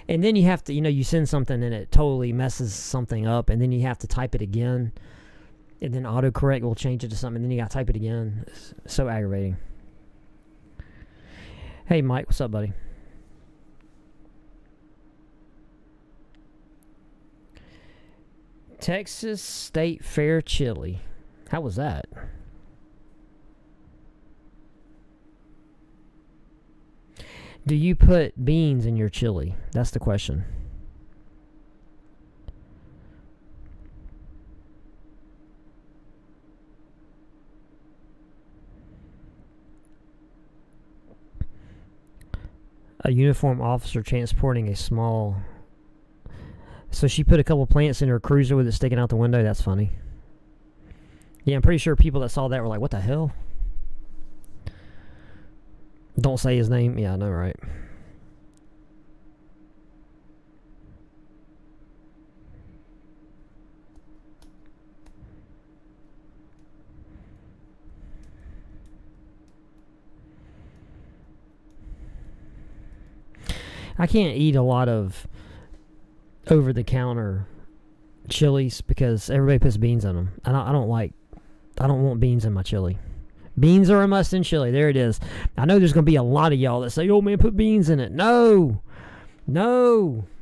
[SPEAKER 1] And then you have to, you know, you send something and it totally messes something up, and then you have to type it again, and then autocorrect will change it to something, and then you gotta type it again. It's so aggravating. Hey, Mike, what's up, buddy? Texas State Fair chili. How was that? Do you put beans in your chili? That's the question. A uniformed officer transporting a small... So she put a couple plants in her cruiser with it sticking out the window? That's funny. Yeah, I'm pretty sure people that saw that were like, what the hell? Don't say his name. Yeah, I know, right? I can't eat a lot of over-the-counter chilies because everybody puts beans in them. I don't want beans in my chili. Beans are a must in chili. There it is. I know there's going to be a lot of y'all that say, oh man, put beans in it. No,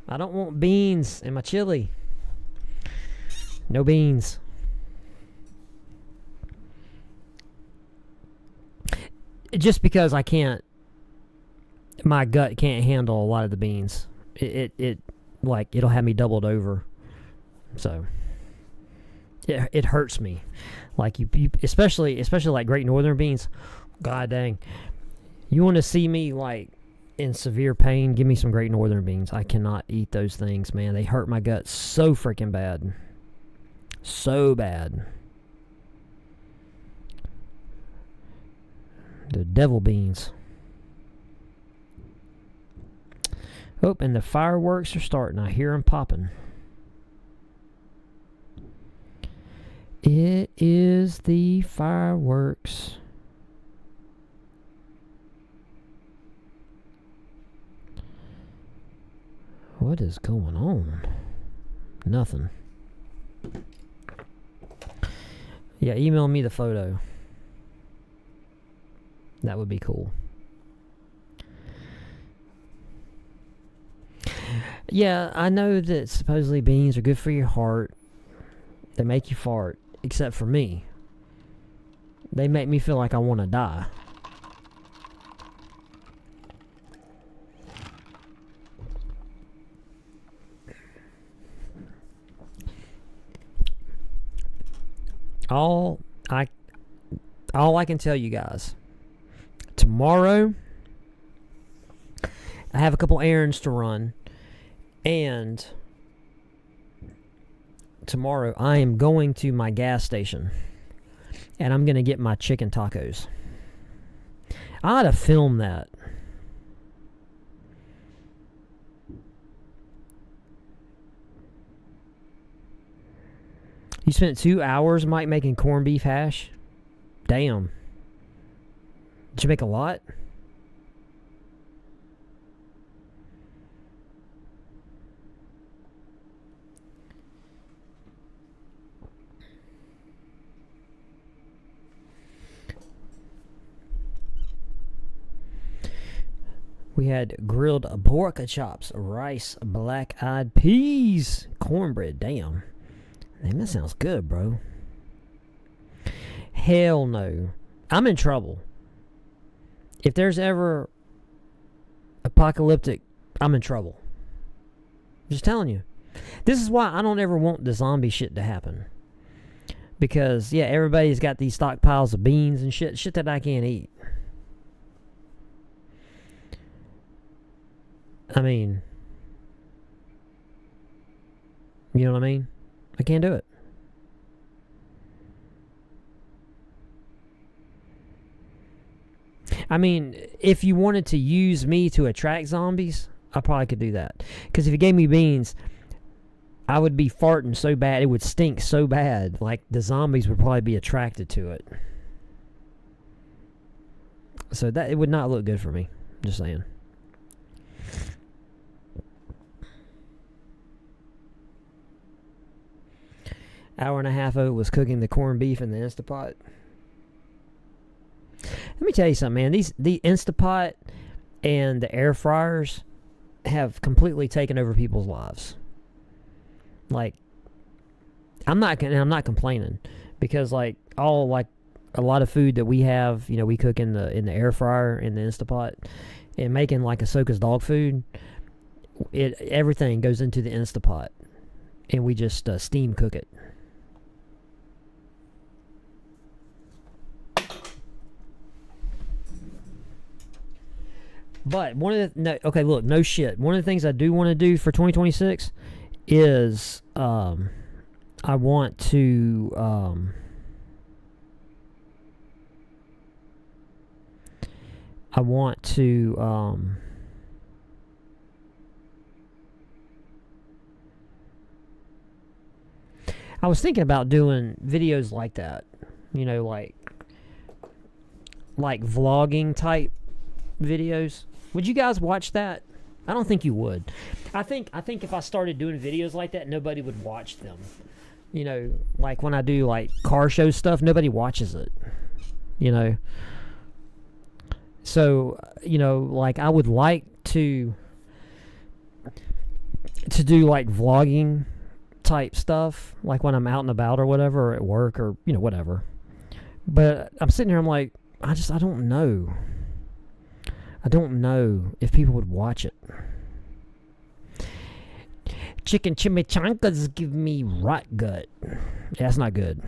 [SPEAKER 1] I don't want beans in my chili. No beans. Just because my gut can't handle a lot of the beans. It'll have me doubled over. So it hurts me. Like you especially like Great Northern beans. God dang. You want to see me like in severe pain, give me some Great Northern beans. I cannot eat those things, man. They hurt my gut so freaking bad. So bad. The devil beans. Oh, and the fireworks are starting. I hear them popping. It is the fireworks. What is going on? Nothing. Yeah, email me the photo. That would be cool. Yeah, I know that supposedly beans are good for your heart. They make you fart, except for me. They make me feel like I want to die. All I can tell you guys, tomorrow I have a couple errands to run, and tomorrow I am going to my gas station and I'm going to get my chicken tacos. I ought to film that. You spent 2 hours, Mike, making corned beef hash? Damn. Did you make a lot? We had grilled pork chops, rice, black-eyed peas, cornbread. Damn. Man, that sounds good, bro. Hell no. I'm in trouble. If there's ever apocalyptic, I'm in trouble. I'm just telling you. This is why I don't ever want the zombie shit to happen. Because, yeah, everybody's got these stockpiles of beans and shit that I can't eat. I mean, you know what I mean? I can't do it. I mean, if you wanted to use me to attract zombies, I probably could do that. Because if you gave me beans, I would be farting so bad, it would stink so bad. Like, the zombies would probably be attracted to it. So that it would not look good for me. Just saying. Hour and a half of it was cooking the corned beef in the Instapot. Let me tell you something, man. The Instapot and the air fryers have completely taken over people's lives. Like, I'm not complaining, because like a lot of food that we have, we cook in the air fryer in the Instapot, and making like Ahsoka's dog food, everything goes into the Instapot, and we just steam cook it. But no shit. One of the things I do want to do for 2026 is I want to I was thinking about doing videos like that, like vlogging type videos. Would you guys watch that? I don't think you would. I think if I started doing videos like that, nobody would watch them. Like when I do like car show stuff, nobody watches it. So, like I would like to do like vlogging type stuff, like when I'm out and about or whatever, or at work or, whatever. But I'm sitting here, I'm like, I don't know. I don't know if people would watch it. Chicken chimichangas give me rot gut. Yeah, that's not good.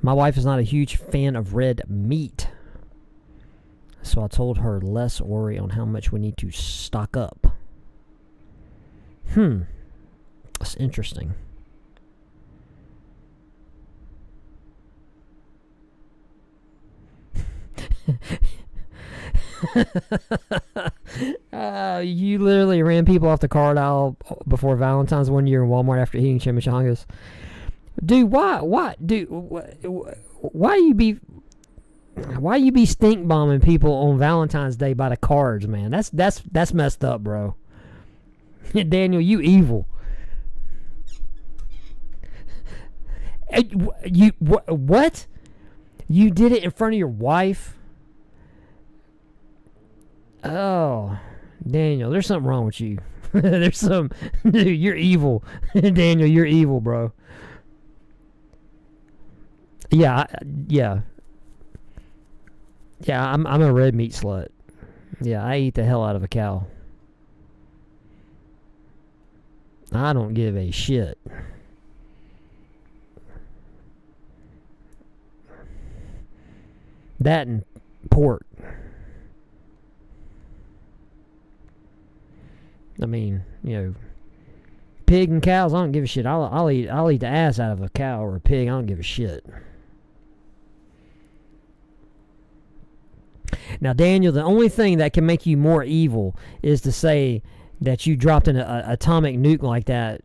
[SPEAKER 1] My wife is not a huge fan of red meat, so I told her less worry on how much we need to stock up. That's interesting. You literally ran people off the card aisle before Valentine's one year in Walmart after eating chimichangas. Dude, why you be stink bombing people on Valentine's Day by the cards, man? That's messed up, bro. Daniel, you evil. What? You did it in front of your wife? Oh, Daniel, there's something wrong with you. Dude, you're evil. Daniel, you're evil, bro. Yeah. I'm a red meat slut. Yeah, I eat the hell out of a cow. I don't give a shit. That and pork. I mean, pig and cows, I don't give a shit. I'll eat the ass out of a cow or a pig. I don't give a shit. Now, Daniel, the only thing that can make you more evil is to say that you dropped an atomic nuke like that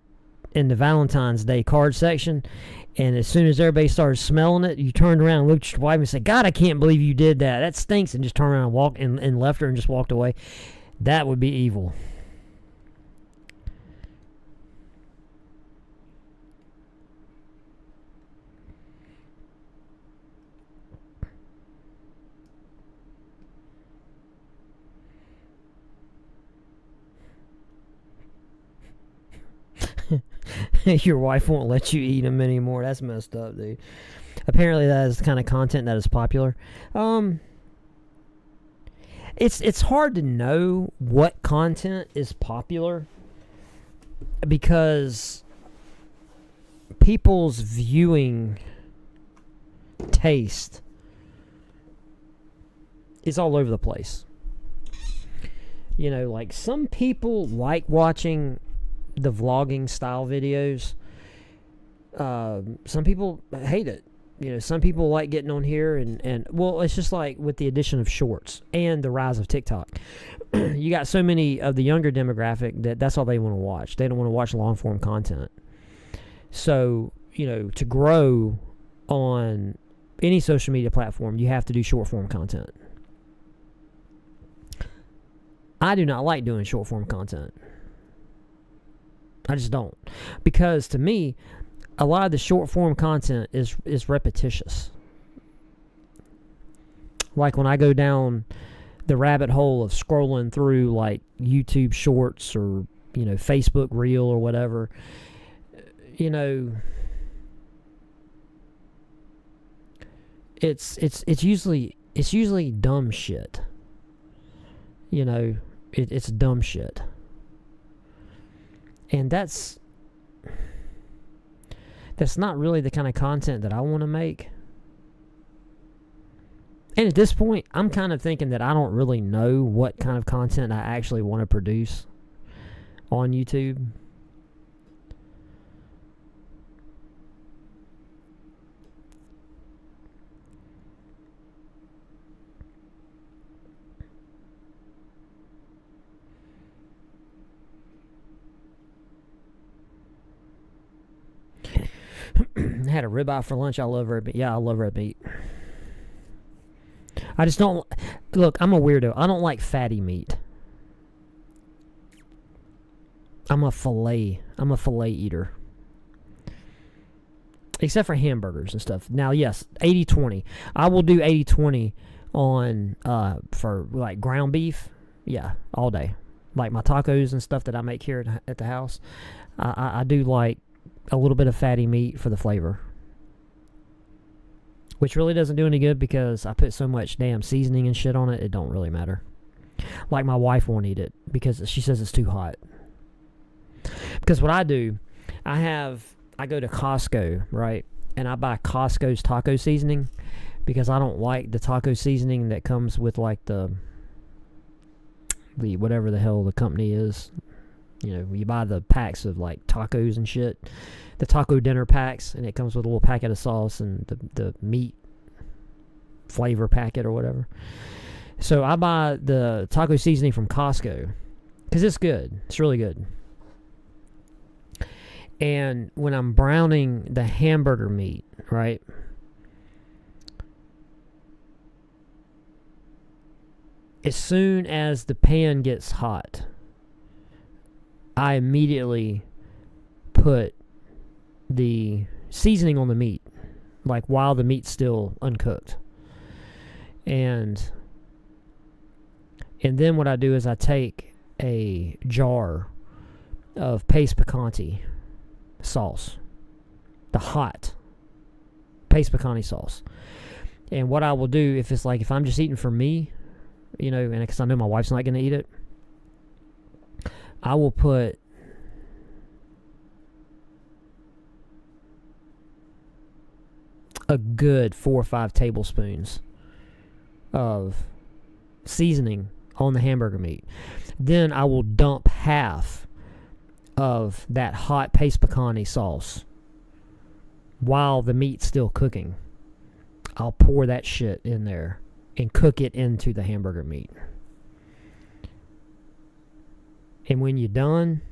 [SPEAKER 1] in the Valentine's Day card section, and as soon as everybody started smelling it, you turned around and looked at your wife and said, "God, I can't believe you did that. That stinks," and just turned around and walked and left her and just walked away. That would be evil. Your wife won't let you eat them anymore. That's messed up, dude. Apparently, that is the kind of content that is popular. It's hard to know what content is popular because people's viewing taste is all over the place. Like some people like watching the vlogging style videos. Some people hate it. Some people like getting on here and well, it's just like with the addition of shorts and the rise of TikTok. You got so many of the younger demographic that's all they want to watch. They don't want to watch long form content. So, to grow on any social media platform, you have to do short form content. I do not like doing short form content. I just don't. Because to me, a lot of the short form content is repetitious. Like when I go down the rabbit hole of scrolling through like YouTube shorts or, Facebook Reel or whatever, it's usually dumb shit. It's dumb shit. And that's not really the kind of content that I want to make. And at this point, I'm kind of thinking that I don't really know what kind of content I actually want to produce on YouTube. I had a ribeye for lunch. I love red meat. Yeah, I love red meat. I just don't... Look, I'm a weirdo. I don't like fatty meat. I'm a filet eater. Except for hamburgers and stuff. Now, yes, 80-20. I will do 80-20 on, for, like, ground beef. Yeah, all day. Like my tacos and stuff that I make here at the house. I do, like, a little bit of fatty meat for the flavor, which really doesn't do any good because I put so much damn seasoning and shit on it, it don't really matter. Like my wife won't eat it because she says it's too hot. Because what I do, I go to Costco, right, and I buy Costco's taco seasoning because I don't like the taco seasoning that comes with like the whatever the hell the company is. You buy the packs of like tacos and shit, the taco dinner packs, and it comes with a little packet of sauce and the meat flavor packet or whatever. So I buy the taco seasoning from Costco because it's good. It's really good. And when I'm browning the hamburger meat, right, as soon as the pan gets hot, I immediately put the seasoning on the meat, like while the meat's still uncooked. And then what I do is I take a jar of Pace Picante sauce, the hot paste pecani sauce. And what I will do, if it's like, if I'm just eating for me, you know, and because I know my wife's not going to eat it, I will put a good 4 or 5 tablespoons of seasoning on the hamburger meat. Then I will dump half of that hot paste pecani sauce while the meat's still cooking. I'll pour that shit in there and cook it into the hamburger meat. And when you're done,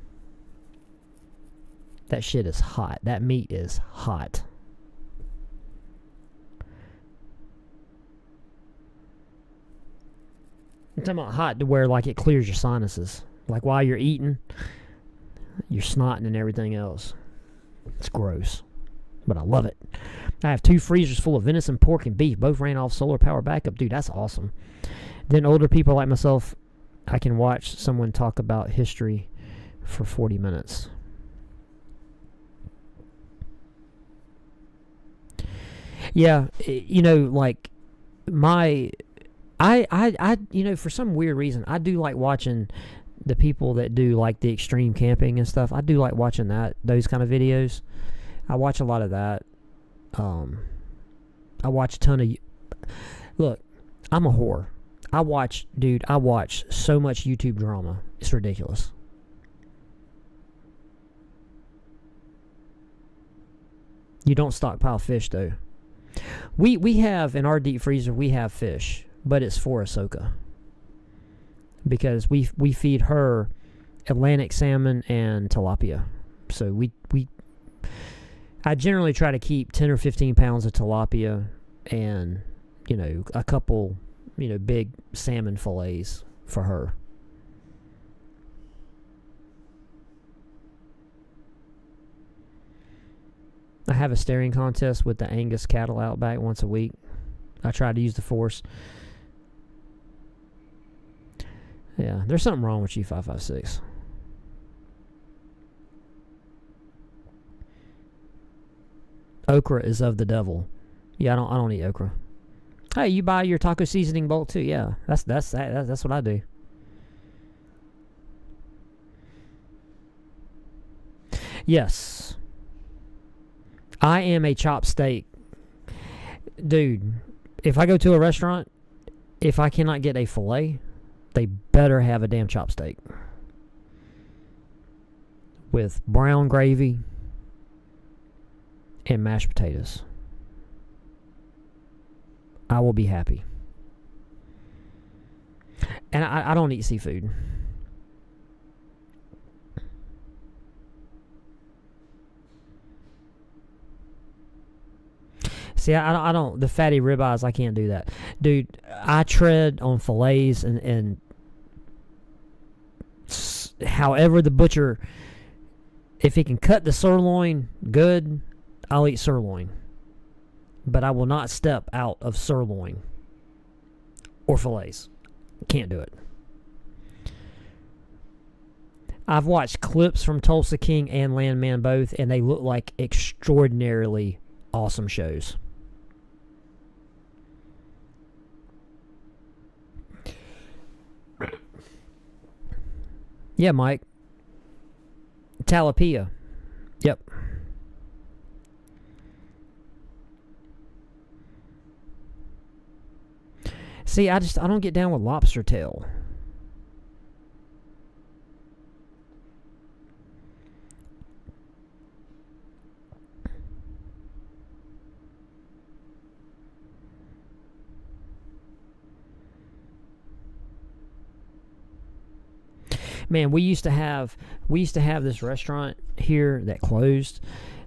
[SPEAKER 1] that shit is hot. That meat is hot. I'm talking about hot to where like it clears your sinuses. Like while you're eating, you're snotting and everything else. It's gross, but I love it. I have 2 freezers full of venison, pork, and beef. Both ran off solar power backup. Dude, that's awesome. Then older people like myself, I can watch someone talk about history for 40 minutes. Yeah, you know, like I you know, for some weird reason, I do like watching the people that do like the extreme camping and stuff. I do like watching those kind of videos. I watch a lot of that. I watch a ton of. Look, I'm a whore. I watch so much YouTube drama. It's ridiculous. You don't stockpile fish though. We have in our deep freezer, we have fish, but it's for Ahsoka because we feed her Atlantic salmon and tilapia. So I generally try to keep 10 or 15 pounds of tilapia and, you know, a couple, you know, big salmon fillets for her. I have a staring contest with the Angus cattle out back once a week. I try to use the force. Yeah, there's something wrong with G556. Okra is of the devil. Yeah, I don't eat okra. Hey, you buy your taco seasoning bulk too? Yeah, that's what I do. Yes, I am a chopped steak dude. If I go to a restaurant, if I cannot get a fillet, they better have a damn chopped steak with brown gravy and mashed potatoes. I will be happy. And I don't eat seafood. See, I don't, the fatty ribeyes, I can't do that. Dude, I tread on fillets and however the butcher, if he can cut the sirloin good, I'll eat sirloin. But I will not step out of sirloin or fillets. Can't do it. I've watched clips from Tulsa King and Landman both, and they look like extraordinarily awesome shows. Yeah, Mike. Tilapia. Yep. See, I don't get down with lobster tail. Man, we used to have this restaurant here that closed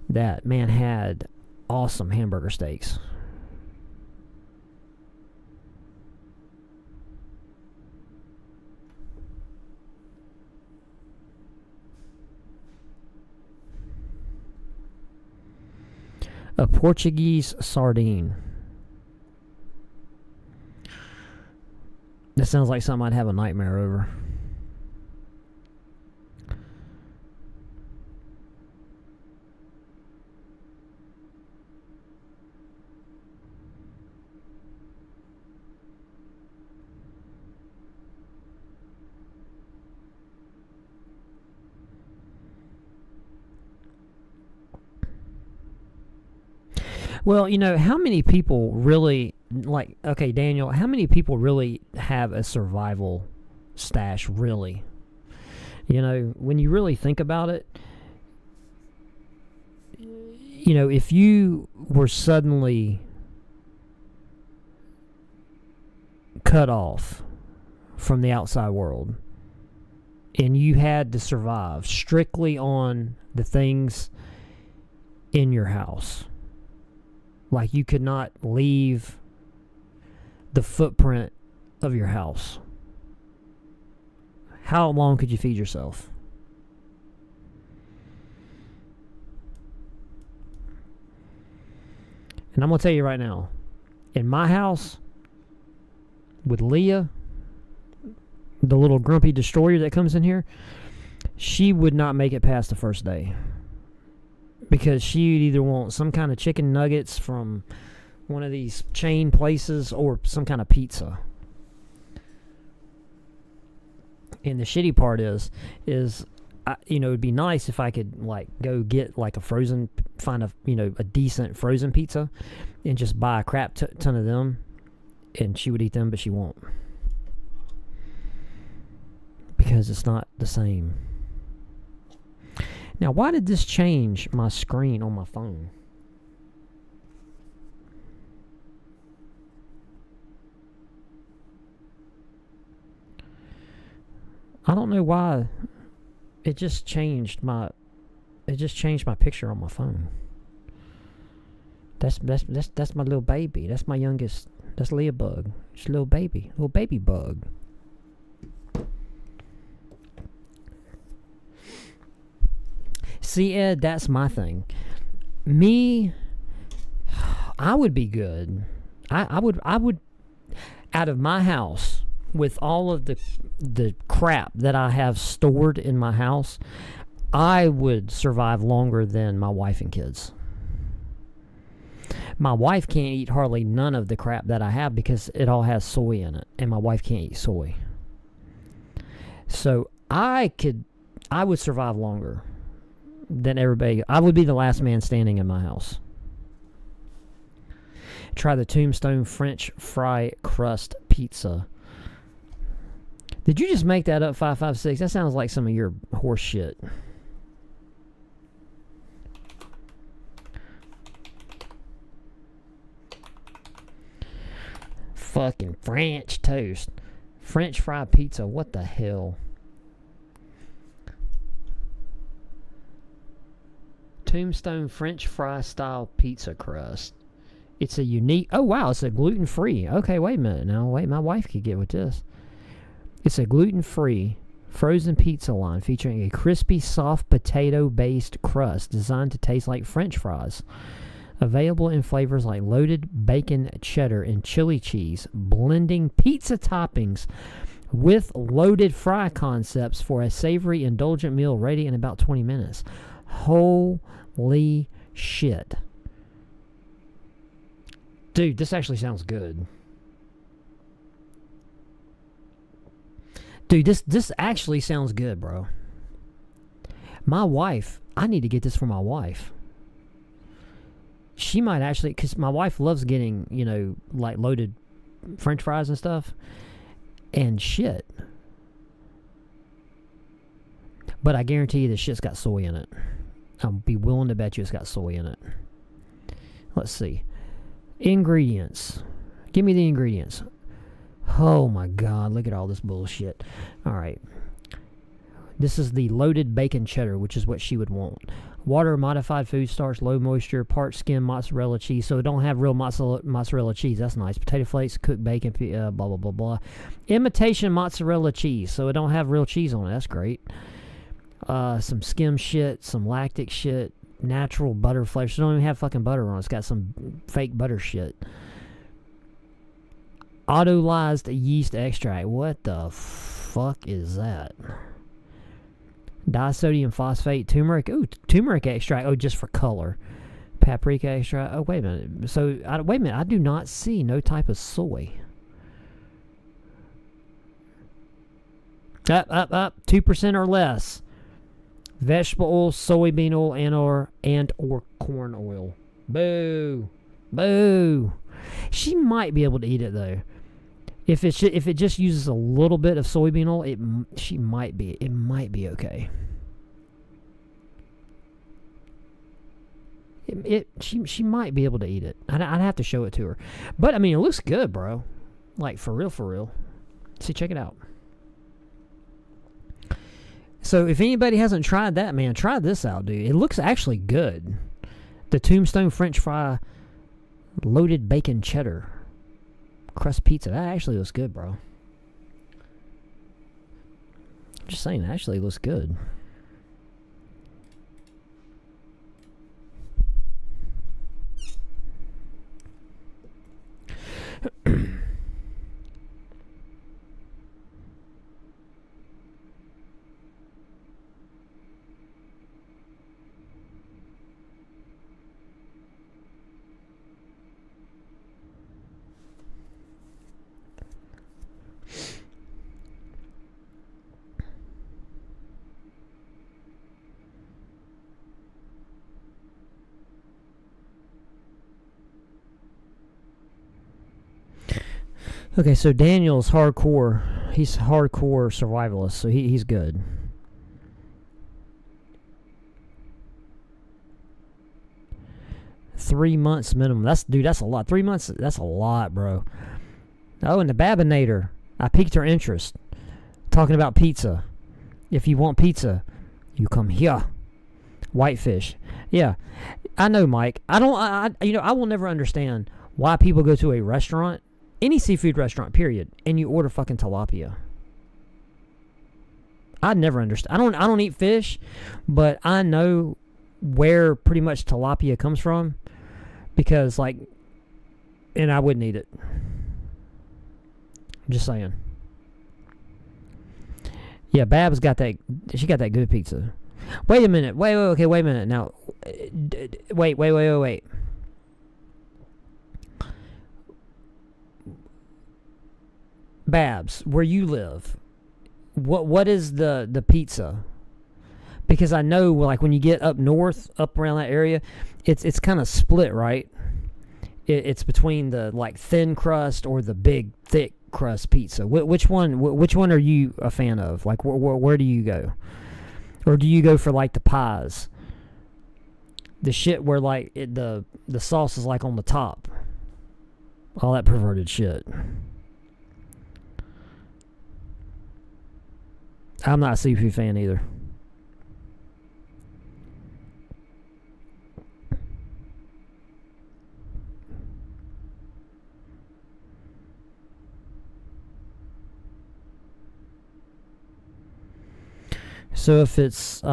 [SPEAKER 1] that, man, had awesome hamburger steaks. A Portuguese sardine. That sounds like something I'd have a nightmare over. Well, how many people really, like, okay, Daniel, how many people really have a survival stash, really? When you really think about it, if you were suddenly cut off from the outside world and you had to survive strictly on the things in your house, like you could not leave the footprint of your house, how long could you feed yourself? And I'm going to tell you right now, in my house, with Leah, the little grumpy destroyer that comes in here, she would not make it past the first day. Because she would either want some kind of chicken nuggets from one of these chain places or some kind of pizza. And the shitty part is it'd be nice if I could like go get like find a decent frozen pizza and just buy a crap ton of them, and she would eat them, but she won't, because it's not the same. Now, why did this change my screen on my phone? I don't know why. It just changed my picture on my phone. That's my little baby. That's my youngest. That's Leah Bug. She's a little baby bug. See, Ed, that's my thing. Me, I would be good. I would out of my house, with all of the crap that I have stored in my house, I would survive longer than my wife and kids. My wife can't eat hardly none of the crap that I have because it all has soy in it, and my wife can't eat soy. So I would survive longer than everybody. I would be the last man standing in my house. Try the Tombstone French fry crust pizza. Did you just make that up, 556? That sounds like some of your horse shit. Fucking French toast. French fry pizza. What the hell? Tombstone French fry style pizza crust. It's a unique... Oh, wow. It's a gluten-free. Okay, wait a minute now. Wait, my wife could get with this. It's a gluten-free frozen pizza line featuring a crispy, soft potato-based crust designed to taste like French fries. Available in flavors like loaded bacon, cheddar, and chili cheese, blending pizza toppings with loaded fry concepts for a savory, indulgent meal ready in about 20 minutes. Holy shit. Dude, this actually sounds good. Dude, this actually sounds good, bro. My wife, I need to get this for my wife. She might actually, because my wife loves getting, like loaded French fries and stuff. And shit. But I guarantee you this shit's got soy in it. I'll be willing to bet you it's got soy in it. Let's see. Ingredients. Give me the ingredients. Oh my God, look at all this bullshit. Alright. This is the loaded bacon cheddar, which is what she would want. Water, modified food starch, low moisture, part skim mozzarella cheese. So it don't have real mozzarella cheese. That's nice. Potato flakes, cooked bacon, blah, blah, blah, blah. Imitation mozzarella cheese. So it don't have real cheese on it. That's great. Some skim shit, some lactic shit, natural butter flavor. So it don't even have fucking butter on it. It's got some fake butter shit. Autolyzed yeast extract. What the fuck is that? Disodium phosphate, turmeric. Ooh, turmeric extract. Oh, just for color. Paprika extract. Oh, wait a minute. So, wait a minute. I do not see no type of soy. Up. 2% or less. Vegetable oil, soybean oil, and or corn oil. Boo. Boo. She might be able to eat it though. If it just uses a little bit of soybean oil, it might be okay. She might be able to eat it. I'd have to show it to her. But I mean, it looks good, bro. Like for real. See, check it out. So if anybody hasn't tried that, man, try this out, dude. It looks actually good. The Tombstone French fry loaded bacon cheddar crust pizza. That actually looks good, bro. I'm just saying, it actually looks good. Okay, so Daniel's hardcore. He's hardcore survivalist, so he's good. $3 months minimum. That's a lot. 3 months, that's a lot, bro. Oh, and the Babinator. I piqued her interest. Talking about pizza. If you want pizza, you come here. Whitefish. Yeah. I know, Mike. I will never understand why people go to a restaurant, any seafood restaurant, period, and you order fucking tilapia. I'd never understand. I don't eat fish, but I know where pretty much tilapia comes from because, like, and I wouldn't eat it. I'm just saying. Yeah, Babs got that. She got that good pizza. Wait a minute. Wait a minute. Now, wait. Babs, where you live, what is the pizza? Because I know, like, when you get up north, up around that area, it's kind of split, right? It's between the, like, thin crust or the big thick crust pizza. Which one are you a fan of? Like, where do you go? Or do you go for, like, the pies? The shit where, like, the sauce is, like, on the top. All that perverted shit. I'm not a seafood fan either. So if it's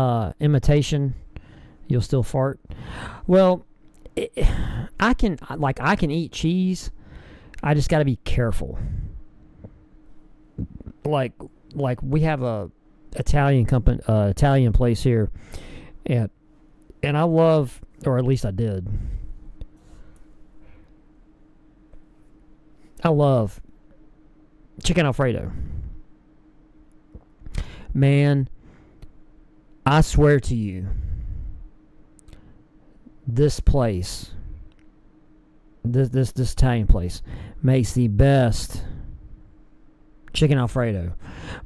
[SPEAKER 1] imitation, you'll still fart. Well, I can eat cheese. I just got to be careful. Like we have a Italian place here, and I love, or at least I did. I love chicken Alfredo. Man, I swear to you, this place, this Italian place, makes the best chicken Alfredo.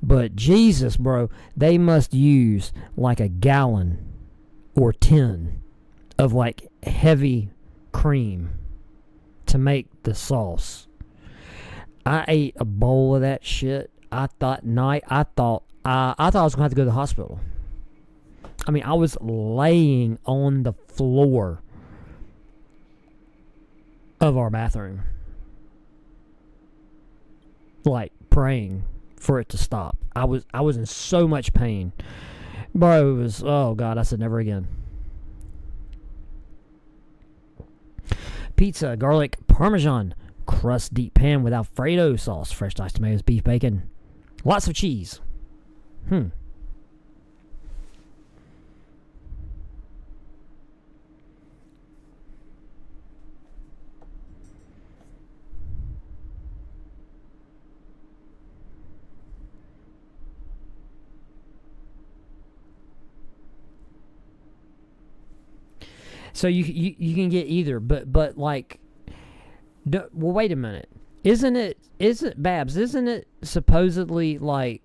[SPEAKER 1] But Jesus, bro, they must use like a gallon or 10 of like heavy cream to make the sauce. I ate a bowl of that shit. I thought I was gonna have to go to the hospital. I mean, I was laying on the floor of our bathroom, like praying for it to stop. I was in so much pain, bro. It was, oh God, I said never again. Pizza, garlic, parmesan, crust deep pan with Alfredo sauce, fresh diced tomatoes, beef bacon, lots of cheese. So you can get either, but like Well, wait a minute. Isn't Babs, isn't it supposedly like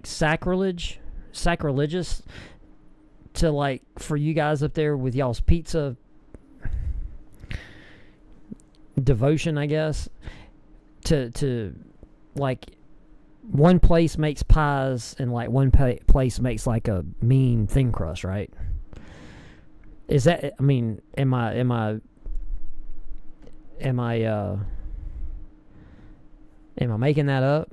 [SPEAKER 1] sacrilegious to, like, for you guys up there with y'all's pizza devotion, I guess, to like, one place makes pies and, like, one place makes, like, a mean thin crust, right? Is that, I mean, am I making that up?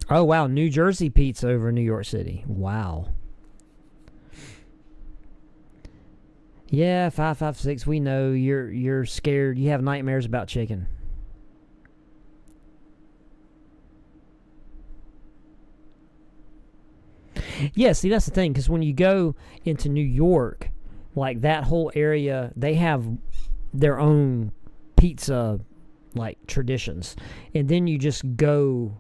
[SPEAKER 1] Oh, wow, New Jersey pizza over New York City. Wow. Yeah, 556, we know you're scared. You have nightmares about chicken. Yeah, see, that's the thing, because when you go into New York, like, that whole area, they have their own pizza, like, traditions. And then you just go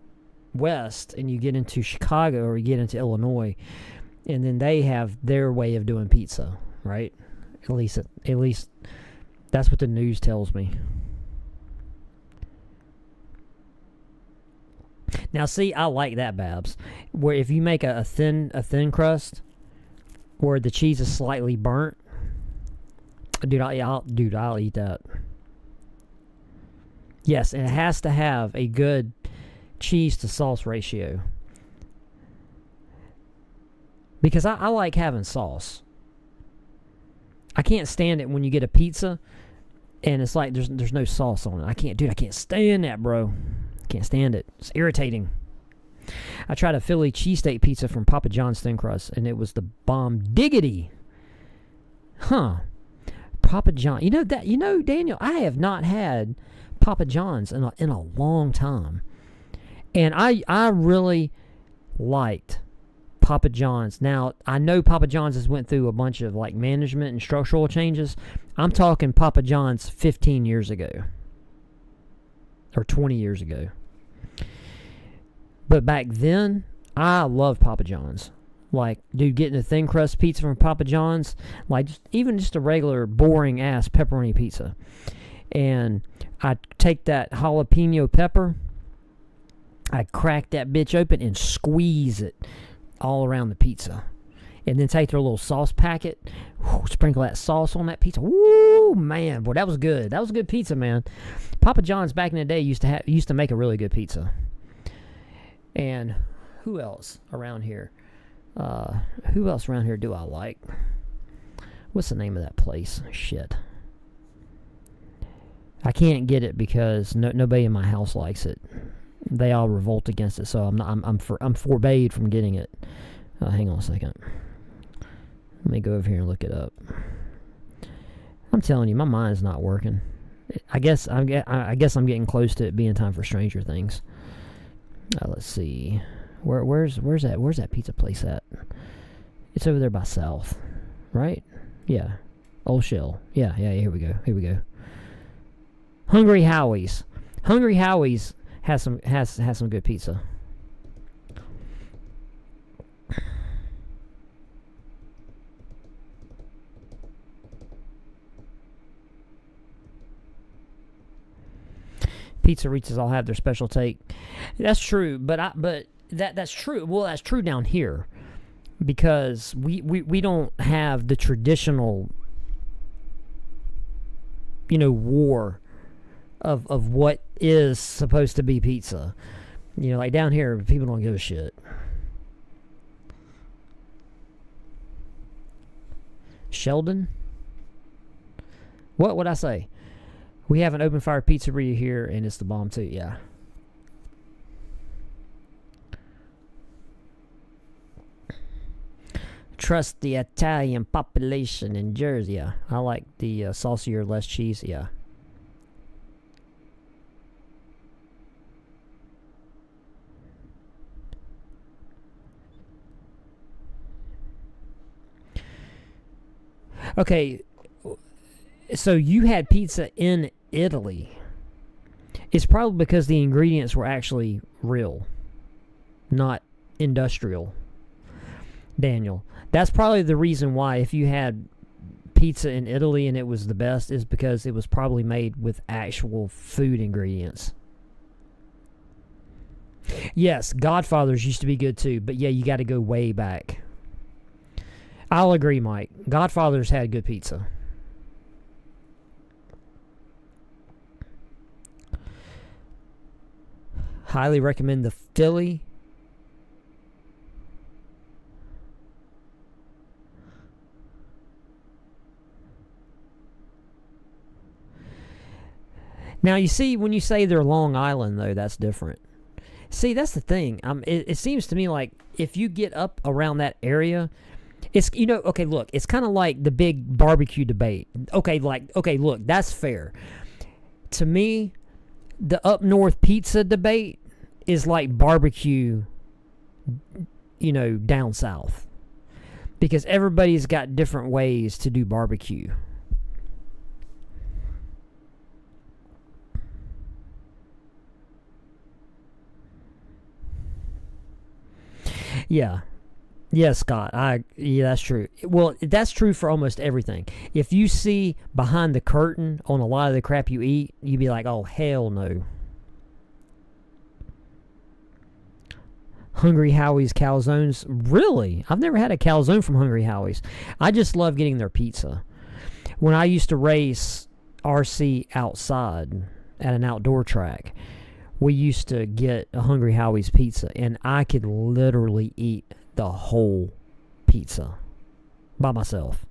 [SPEAKER 1] west and you get into Chicago or you get into Illinois, and then they have their way of doing pizza, right? At least that's what the news tells me. Now, see, I like that, Babs, where if you make a thin crust where the cheese is slightly burnt, dude, I'll eat that. Yes, and it has to have a good cheese to sauce ratio, because I like having sauce. I can't stand it when you get a pizza and it's like there's no sauce on it. I can't stand that, bro. Can't stand it. It's irritating. I tried a Philly cheesesteak pizza from Papa John's thin crust, and it was the bomb diggity. Huh. Papa John. You know, Daniel, I have not had Papa John's in a long time. And I really liked Papa John's. Now, I know Papa John's has went through a bunch of, like, management and structural changes. I'm talking Papa John's 15 years ago. Or 20 years ago. But back then, I loved Papa John's. Like, dude, getting a thin crust pizza from Papa John's, like, even just a regular boring ass pepperoni pizza. And I'd take that jalapeno pepper, I'd crack that bitch open and squeeze it all around the pizza. And then take their little sauce packet, sprinkle that sauce on that pizza. Woo, man, boy, that was good. That was a good pizza, man. Papa John's back in the day used to make a really good pizza. And who else around here? Who else around here do I like? What's the name of that place? Shit. I can't get it because nobody in my house likes it. They all revolt against it, so I'm forbade from getting it. Hang on a second. Let me go over here and look it up. I'm telling you, my mind's not working. I guess I'm getting close to it being time for Stranger Things. Let's see. Where's that pizza place at? It's over there by South, right? Yeah. Old Shell. Yeah, here we go. Hungry Howie's. Hungry Howie's has some good pizza. Pizzerias all have their special take. That's true, but that's true. Well, that's true down here because we don't have the traditional, war of what is supposed to be pizza. Like down here, people don't give a shit. Sheldon? What would I say? We have an open fire pizzeria here, and it's the bomb too. Yeah. Trust the Italian population in Jersey. Yeah. I like the saucier, less cheese. Yeah. Okay, so you had pizza in Italy. It's probably because the ingredients were actually real, not industrial. Daniel. That's probably the reason why, if you had pizza in Italy and it was the best, is because it was probably made with actual food ingredients. Yes, Godfather's used to be good too, but yeah, you got to go way back. I'll agree, Mike. Godfather's had good pizza. Highly recommend the Philly. Now, you see, when you say they're Long Island, though, that's different. See, that's the thing. It seems to me like if you get up around that area, it's, okay, look, it's kind of like the big barbecue debate. Okay, look, that's fair. To me, the up north pizza debate is like barbecue, down south. Because everybody's got different ways to do barbecue. Yeah. Yeah, Scott. Yeah, that's true. Well, that's true for almost everything. If you see behind the curtain on a lot of the crap you eat, you'd be like, oh, hell no. Hungry Howie's calzones. Really? I've never had a calzone from Hungry Howie's. I just love getting their pizza. When I used to race RC outside at an outdoor track, we used to get a Hungry Howie's pizza, and I could literally eat the whole pizza by myself.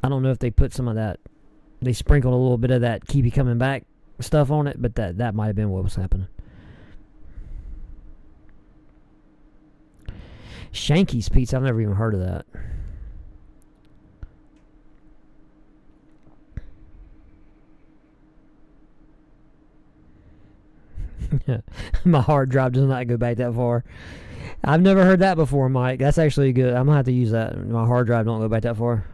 [SPEAKER 1] I don't know if they put some of that, they sprinkled a little bit of that keep you coming back stuff on it, but that might have been what was happening. Shanky's Pizza, I've never even heard of that. My hard drive does not go back that far. I've never heard that before, Mike. That's actually good. I'm going to have to use that. My hard drive don't go back that far.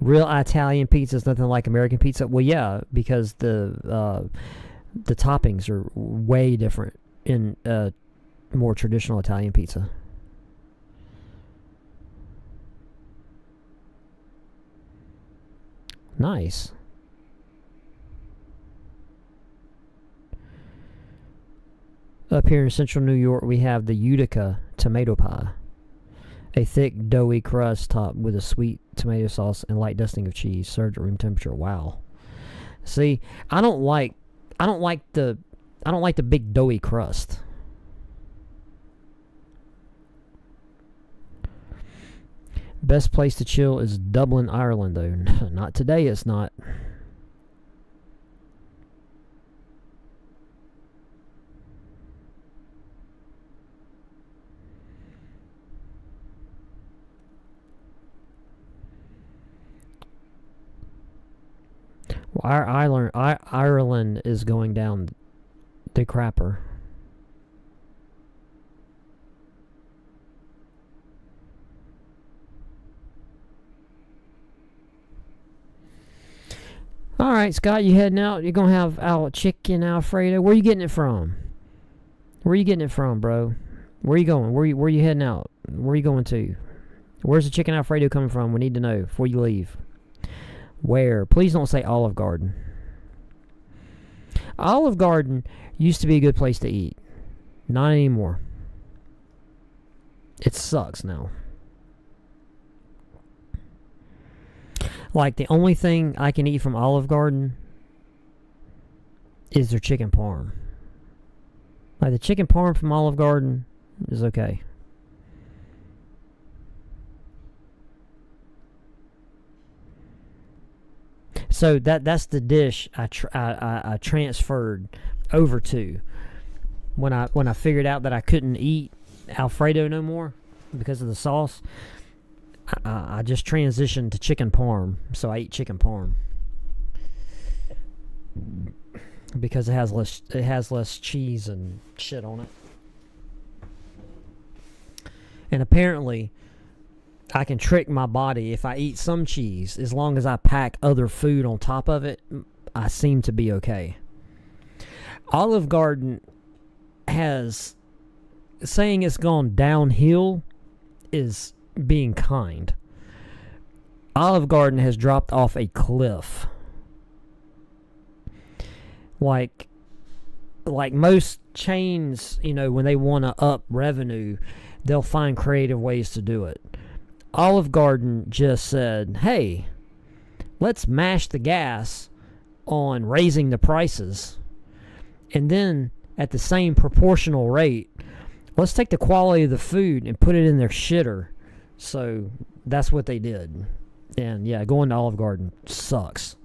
[SPEAKER 1] Real Italian pizza is nothing like American pizza. Well, yeah, because the toppings are way different in more traditional Italian pizza. Nice. Up here in central New York, we have the Utica tomato pie. A thick, doughy crust topped with a sweet tomato sauce and light dusting of cheese, served at room temperature. Wow. See, I don't like the big doughy crust. Best place to chill is Dublin, Ireland, though. Not today, it's not. Well, Ireland is going down the crapper. All right, Scott, you heading out? You're gonna have chicken Alfredo. Where are you getting it from? Where are you getting it from, bro? Where are you going? Where are you heading out? Where are you going to? Where's the chicken Alfredo coming from? We need to know before you leave. Where? Please don't say Olive Garden. Olive Garden used to be a good place to eat. Not anymore. It sucks now. Like, the only thing I can eat from Olive Garden is their chicken parm. Like, the chicken parm from Olive Garden is okay. So that's the dish I transferred over to when I figured out that I couldn't eat Alfredo no more because of the sauce. I just transitioned to chicken parm, so I eat chicken parm because it has less cheese and shit on it. And apparently, I can trick my body if I eat some cheese, as long as I pack other food on top of it. I seem to be okay. Olive Garden has saying it's gone downhill is being kind. Olive Garden has dropped off a cliff. Like most chains, when they want to up revenue, they'll find creative ways to do it. Olive Garden just said, hey, let's mash the gas on raising the prices. And then at the same proportional rate, let's take the quality of the food and put it in their shitter. So that's what they did. And yeah, going to Olive Garden sucks.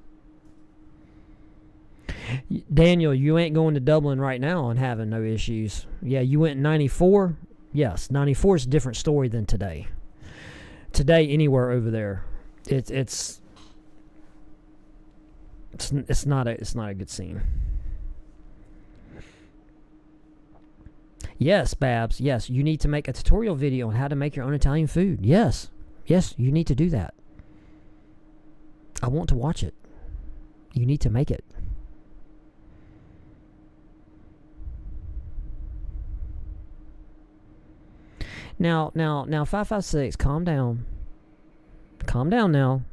[SPEAKER 1] Daniel, you ain't going to Dublin right now and having no issues. Yeah, you went in 94. Yes, 94 is a different story than today. Today, anywhere over there, it's not a good scene. Yes, Babs. Yes, you need to make a tutorial video on how to make your own Italian food. Yes, you need to do that. I want to watch it. You need to make it. Now, 556, calm down. Calm down now.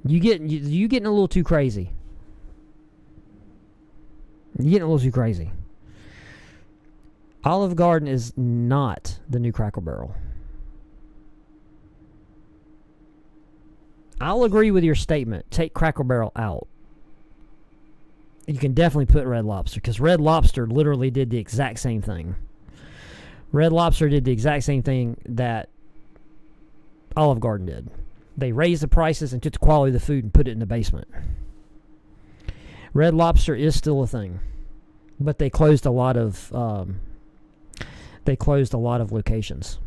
[SPEAKER 1] You getting a little too crazy. You're getting a little too crazy. Olive Garden is not the new Cracker Barrel. I'll agree with your statement. Take Cracker Barrel out. You can definitely put Red Lobster, because Red Lobster literally did the exact same thing. Red Lobster did the exact same thing that Olive Garden did. They raised the prices and took the quality of the food and put it in the basement. Red Lobster is still a thing, but they closed a lot of locations.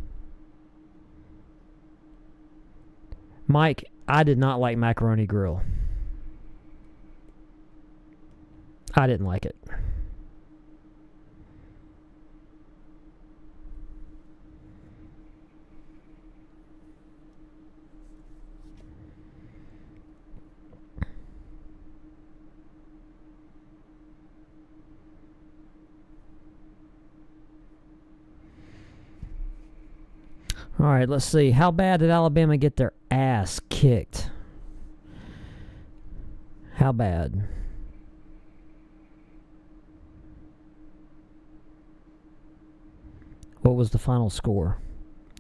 [SPEAKER 1] Mike, I did not like Macaroni Grill. I didn't like it. All right, let's see. How bad did Alabama get their ass kicked? How bad? What was the final score?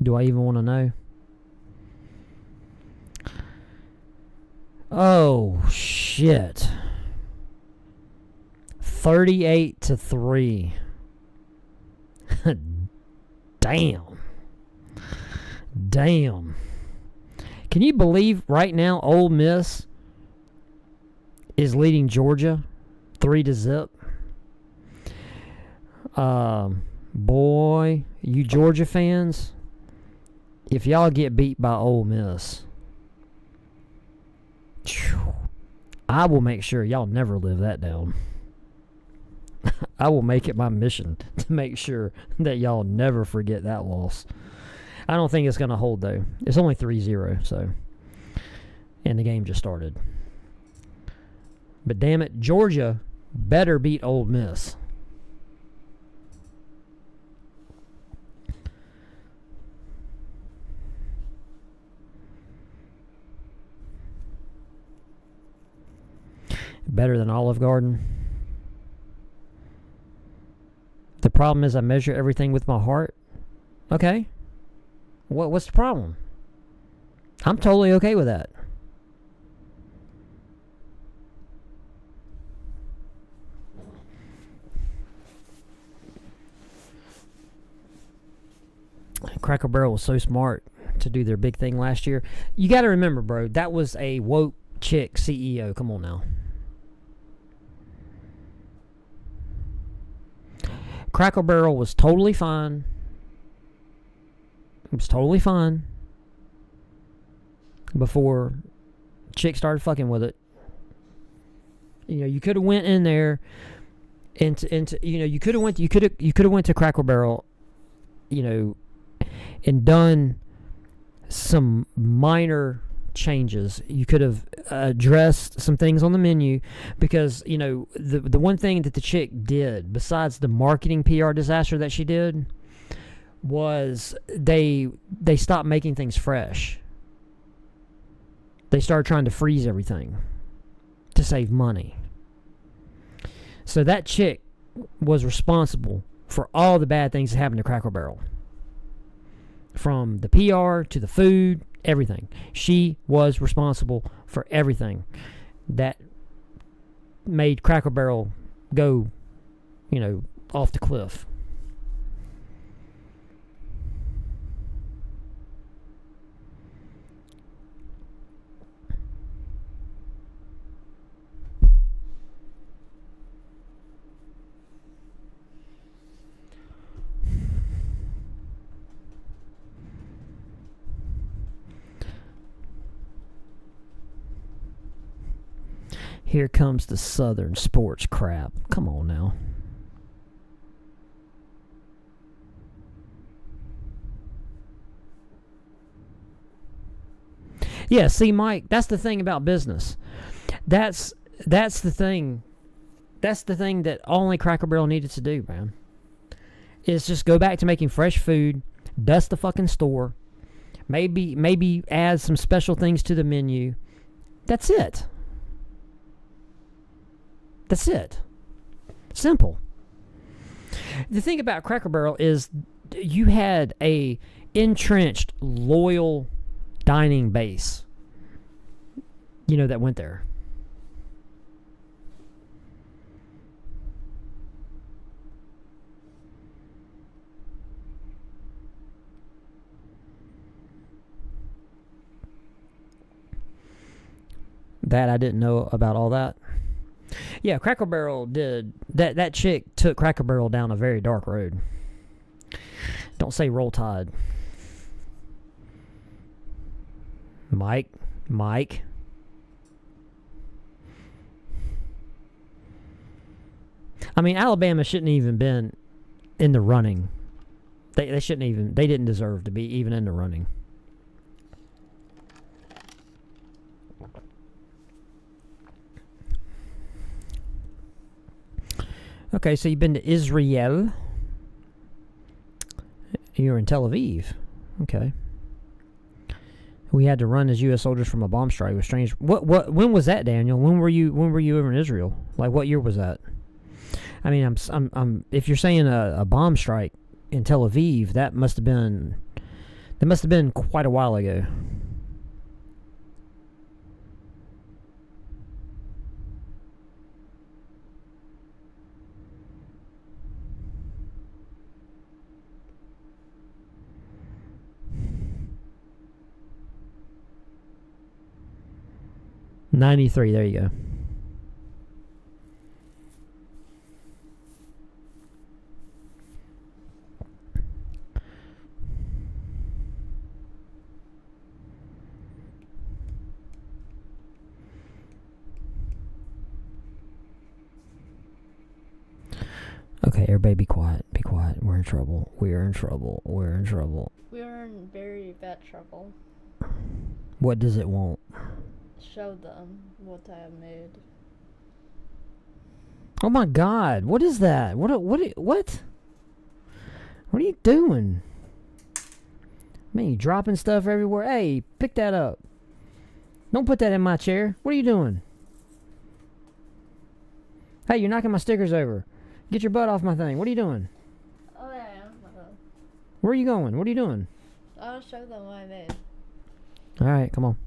[SPEAKER 1] Do I even want to know? Oh, shit. 38-3. Damn. Can you believe right now Ole Miss is leading Georgia 3-0? Boy, you Georgia fans, if y'all get beat by Ole Miss, I will make sure y'all never live that down. I will make it my mission to make sure that y'all never forget that loss. I don't think it's going to hold, though. It's only 3-0, so. And the game just started. But damn it, Georgia better beat Ole Miss. Better than Olive Garden. The problem is I measure everything with my heart. Okay. What's the problem? I'm totally okay with that. Cracker Barrel was so smart to do their big thing last year. You got to remember, bro, that was a woke chick CEO. Come on now. Cracker Barrel was totally fine. It was totally fine before chick started fucking with it. You know, you could have went in there into you know, you could have went to Cracker Barrel, you know, and done some minor changes. You could have addressed some things on the menu, because the one thing that the chick did, besides the marketing PR disaster that she did, was they stopped making things fresh. They started trying to freeze everything to save money. So that chick was responsible for all the bad things that happened to Cracker Barrel. From the PR to the food, everything. She was responsible for everything that made Cracker Barrel go, off the cliff. Here comes the Southern sports crap. Come on now. Yeah, see, Mike, that's the thing about business. That's the thing. That's the thing that only Cracker Barrel needed to do, man. Is just go back to making fresh food, dust the fucking store, maybe add some special things to the menu. That's it. That's it. Simple. The thing about Cracker Barrel is you had a entrenched, loyal dining base, that went there. That I didn't know about all that. Yeah, Cracker Barrel did that. That chick took Cracker Barrel down a very dark road. Don't say Roll Tide. Mike. I mean, Alabama shouldn't even been in the running. They shouldn't even. They didn't deserve to be even in the running. Okay, so you've been to Israel. You're in Tel Aviv. Okay. We had to run as U.S. soldiers from a bomb strike. It was strange. When was that, Daniel? When were you over in Israel? Like, what year was that? I mean, I'm if you're saying a bomb strike in Tel Aviv, that must have been quite a while ago. '93. There you go. Okay, everybody be quiet. Be quiet. We're in trouble. We are in trouble. We're in trouble.
[SPEAKER 2] We are in very bad trouble.
[SPEAKER 1] What does it want?
[SPEAKER 2] Show them what I have made.
[SPEAKER 1] Oh my God! What is that? What? What are you doing? Man, you dropping stuff everywhere. Hey, pick that up. Don't put that in my chair. What are you doing? Hey, you're knocking my stickers over. Get your butt off my thing. What are you doing?
[SPEAKER 2] Oh yeah.
[SPEAKER 1] Where are you going? What are you doing?
[SPEAKER 2] I'll show them what I made.
[SPEAKER 1] All right, come on.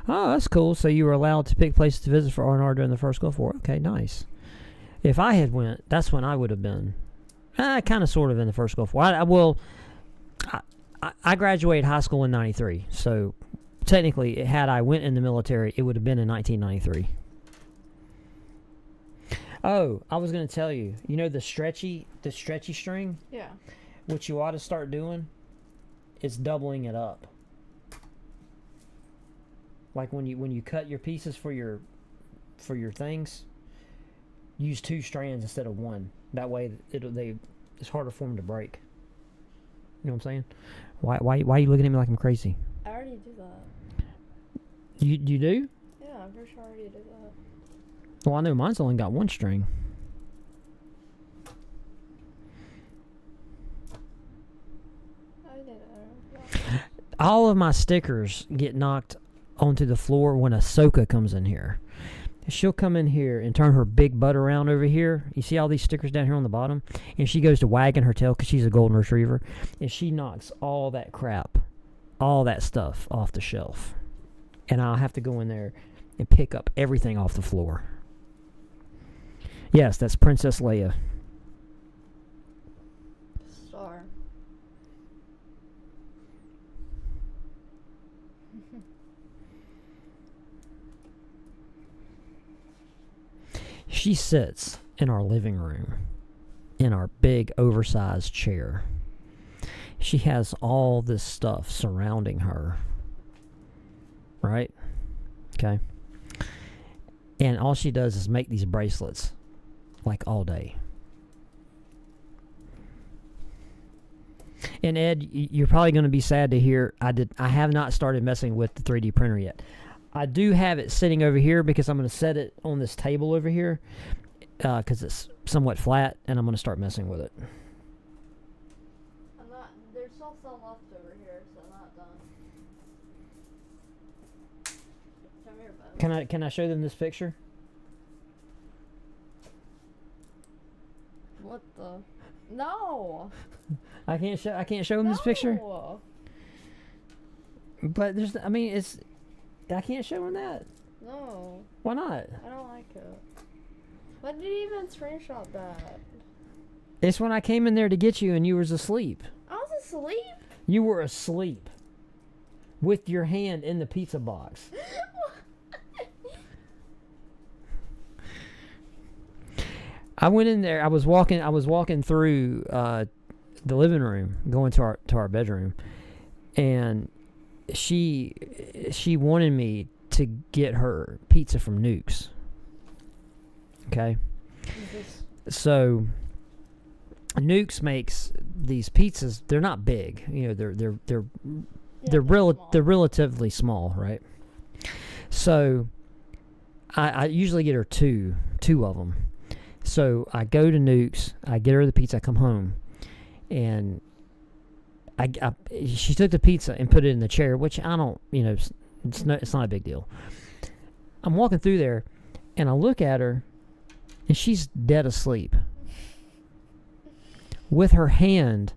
[SPEAKER 1] Oh, that's cool. So you were allowed to pick places to visit for R&R during the first Gulf War. Okay, nice. If I had went, that's when I would have been. Kind of, sort of in the first Gulf War. I graduated high school in '93. So technically, had I went in the military, it would have been in 1993. Oh, I was going to tell you. You know the stretchy string?
[SPEAKER 2] Yeah.
[SPEAKER 1] What you ought to start doing is doubling it up. Like when you cut your pieces for your for your things, use 2 strands instead of 1. That way, it's harder for them to break. You know what I'm saying? Why are you looking at me like I'm crazy?
[SPEAKER 2] I already do that.
[SPEAKER 1] You do?
[SPEAKER 2] Yeah, I'm pretty sure I already did that.
[SPEAKER 1] Well, I know mine's only got 1 string.
[SPEAKER 2] I did it.
[SPEAKER 1] All of my stickers get knocked onto the floor when Ahsoka comes in here. She'll come in here and turn her big butt around over here. You see all these stickers down here on the bottom? And she goes to wagging her tail because she's a golden retriever. And she knocks all that crap, all that stuff off the shelf. And I'll have to go in there and pick up everything off the floor. Yes, that's Princess Leia.
[SPEAKER 2] Star.
[SPEAKER 1] She sits in our living room in our big oversized chair. She has all this stuff surrounding her. Right? Okay. And all she does is make these bracelets like all day. And Ed, you're probably going to be sad to hear I have not started messing with the 3D printer yet. I do have it sitting over here because I'm going to set it on this table over here because it's somewhat flat, and I'm going to start messing with it.
[SPEAKER 2] I'm not. There's still some left over here, so I'm not done. Come here, bud.
[SPEAKER 1] Can I show them this picture?
[SPEAKER 2] What the? No.
[SPEAKER 1] I can't show them this picture.
[SPEAKER 2] No.
[SPEAKER 1] But I can't show them that.
[SPEAKER 2] No.
[SPEAKER 1] Why not?
[SPEAKER 2] I don't like it. When did you even screenshot that?
[SPEAKER 1] It's when I came in there to get you and you was asleep.
[SPEAKER 2] I was asleep.
[SPEAKER 1] You were asleep with your hand in the pizza box. I went in there. I was walking through the living room, going to our bedroom, and she wanted me to get her pizza from Nukes. Okay, so Nukes makes these pizzas. They're not big, you know. They're relatively small, right? So I usually get her two of them. So I go to Nukes, I get her the pizza, I come home, and she took the pizza and put it in the chair, which I don't, you know, it's not a big deal. I'm walking through there, and I look at her, and she's dead asleep with her hand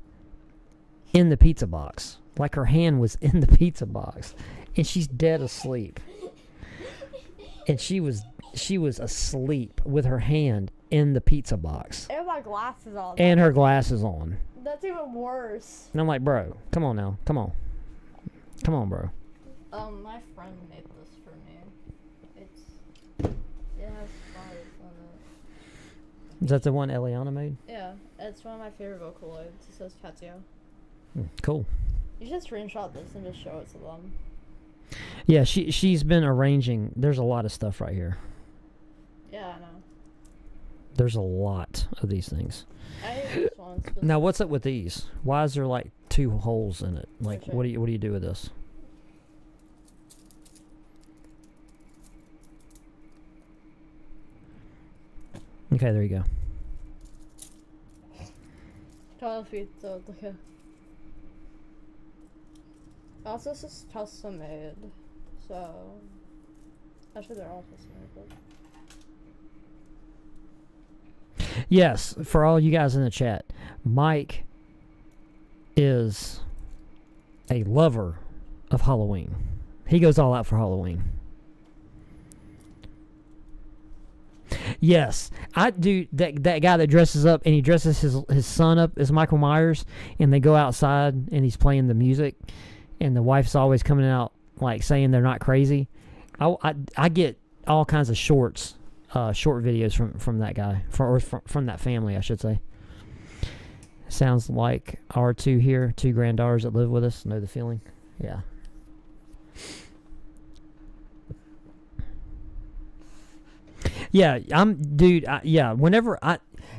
[SPEAKER 1] in the pizza box, like her hand was in the pizza box, and she's dead asleep. And she was asleep with her hand in the pizza box.
[SPEAKER 2] And my glasses on.
[SPEAKER 1] And her glasses on.
[SPEAKER 2] That's even worse.
[SPEAKER 1] And I'm like, bro, come on now. Come on, bro.
[SPEAKER 2] My friend made this for me. It has stars on it.
[SPEAKER 1] Is that the one Eliana made?
[SPEAKER 2] Yeah, it's one of my favorite Vocaloids. It says Katya.
[SPEAKER 1] Cool.
[SPEAKER 2] You should screenshot this and just show it to them.
[SPEAKER 1] Yeah, she's been arranging. There's a lot of stuff right here.
[SPEAKER 2] Yeah, I know.
[SPEAKER 1] There's a lot of these things.
[SPEAKER 2] I hate this one.
[SPEAKER 1] Now, what's up with these? Why is there like 2 holes in it? Like,
[SPEAKER 2] Okay.
[SPEAKER 1] what do you do with this? Okay, there you go.
[SPEAKER 2] Also, this is custom made, so actually they're all custom made. But
[SPEAKER 1] Yes, for all you guys in the chat, Mike is a lover of Halloween. He goes all out for Halloween. Yes, I do. That guy that dresses up and he dresses his son up as Michael Myers, and they go outside and he's playing the music, and the wife's always coming out like saying they're not crazy. I get all kinds of short videos from that guy, from that family, I should say. Sounds like our 2 here, 2 granddaughters that live with us. Know the feeling? Yeah. Yeah, dude. Yeah, whenever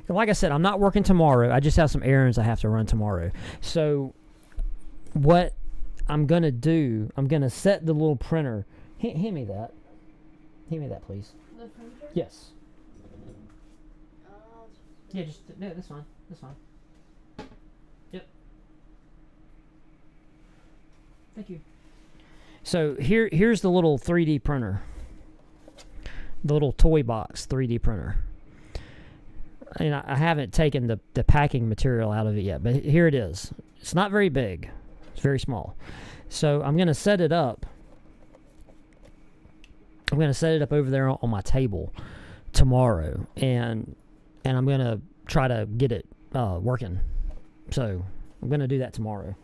[SPEAKER 1] like I said, I'm not working tomorrow. I just have some errands I have to run tomorrow. So, what I'm gonna do, I'm gonna set the little printer. Hand me that. Hand me that, please.
[SPEAKER 2] The printer?
[SPEAKER 1] Yes. Yeah, just no. That's fine. That's fine. Yep. Thank you. So here's the little 3D printer. The little toy box 3D printer. And I haven't taken the packing material out of it yet, but here it is. It's not very big. It's very small. So I'm going to set it up. I'm going to set it up over there on my table tomorrow, and I'm going to try to get it working. So I'm going to do that tomorrow.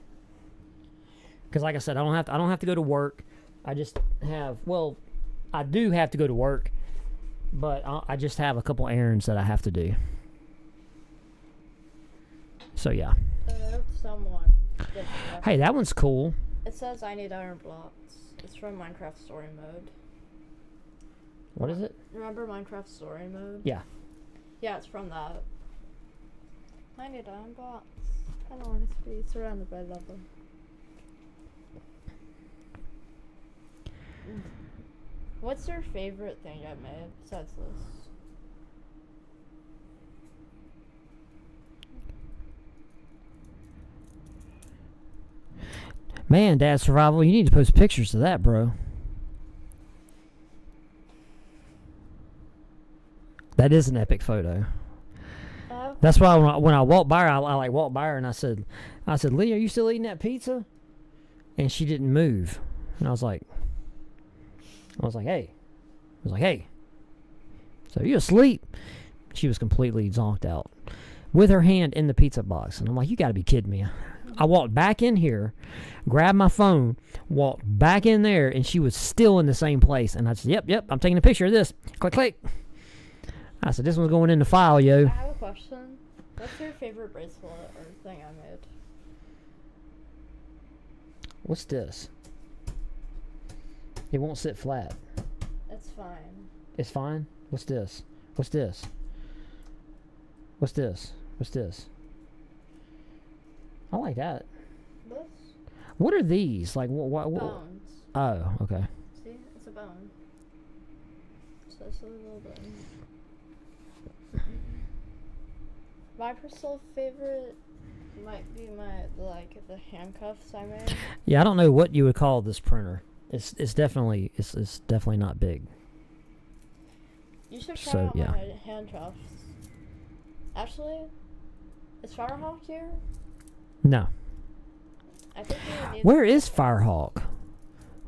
[SPEAKER 1] Because like I said, I don't have to go to work. I just have, well, I do have to go to work, but I just have a couple errands that I have to do. So yeah.
[SPEAKER 2] Someone did that.
[SPEAKER 1] Hey, that one's cool.
[SPEAKER 2] It says I need iron blocks. It's from Minecraft Story Mode.
[SPEAKER 1] What is it?
[SPEAKER 2] Remember Minecraft Story Mode?
[SPEAKER 1] Yeah.
[SPEAKER 2] Yeah, it's from that. I need iron blocks. I don't want to be surrounded by lava. What's your favorite thing I made besides this?
[SPEAKER 1] Man, Dad Survival, you need to post pictures of that, bro. That is an epic photo. That's why when I walked by her, I like walked by her and I said, Lee, are you still eating that pizza? And she didn't move. And I was like, hey. So you asleep? She was completely zonked out with her hand in the pizza box. And I'm like, you got to be kidding me. I walked back in here, grabbed my phone, walked back in there, and she was still in the same place. And I said, yep, I'm taking a picture of this. Click, click. I said, this one's going in the file, yo.
[SPEAKER 2] I have a question. What's your favorite bracelet or thing I made?
[SPEAKER 1] What's this? It won't sit flat.
[SPEAKER 2] It's fine.
[SPEAKER 1] It's fine? What's this? What's this? What's this? What's this? I like that.
[SPEAKER 2] This?
[SPEAKER 1] What are these? Like, what?
[SPEAKER 2] Bones.
[SPEAKER 1] Oh, okay.
[SPEAKER 2] See? It's a bone. So it's a little bone. My personal favorite might be the handcuffs I made.
[SPEAKER 1] Yeah, I don't know what you would call this printer. It's definitely not big.
[SPEAKER 2] You should try
[SPEAKER 1] So,
[SPEAKER 2] out
[SPEAKER 1] yeah.
[SPEAKER 2] my handcuffs. Actually, is Firehawk here?
[SPEAKER 1] No.
[SPEAKER 2] I think we need.
[SPEAKER 1] Where is Firehawk?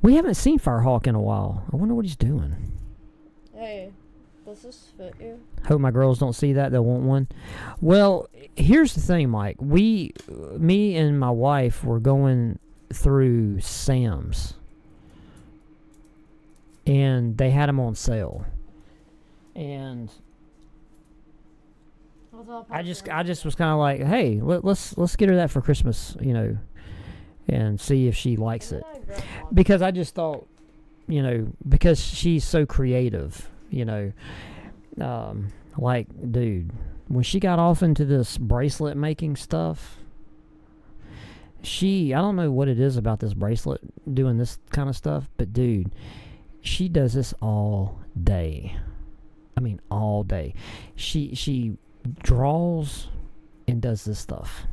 [SPEAKER 1] We haven't seen Firehawk in a while. I wonder what he's doing.
[SPEAKER 2] Hey, does this fit you?
[SPEAKER 1] Hope my girls don't see that. They'll want one. Well, here's the thing, Mike. Me and my wife were going through Sam's, and they had them on sale. And I just was kind of like, hey, let's get her that for Christmas, and see if she likes it. Because I just thought, because she's so creative, like, dude, when she got off into this bracelet making stuff, I don't know what it is about this bracelet doing this kind of stuff, but dude, she does this all day. I mean, all day. She draws and does this stuff.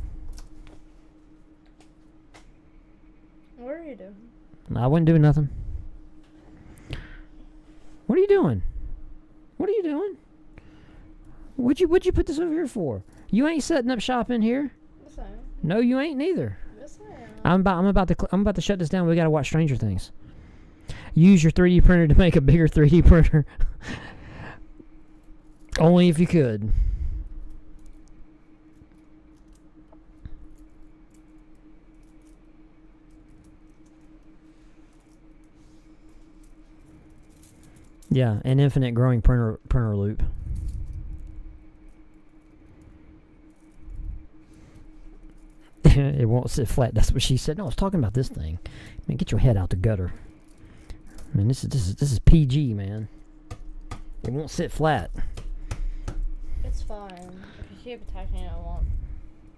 [SPEAKER 2] What are you doing?
[SPEAKER 1] I wasn't doing nothing. What are you doing? What are you doing? What'd you put this over here for? You ain't setting up shop in here.
[SPEAKER 2] Yes, I am.
[SPEAKER 1] No, you ain't neither.
[SPEAKER 2] Yes, I am.
[SPEAKER 1] I'm about to shut this down. We gotta watch Stranger Things. Use your 3D printer to make a bigger 3D printer. Only if you could. Yeah, an infinite growing printer loop. It won't sit flat. That's what she said. No, I was talking about this thing. Man, get your head out the gutter. Man, this is PG, man. It won't sit flat.
[SPEAKER 2] It's fine. If you keep attacking it, it won't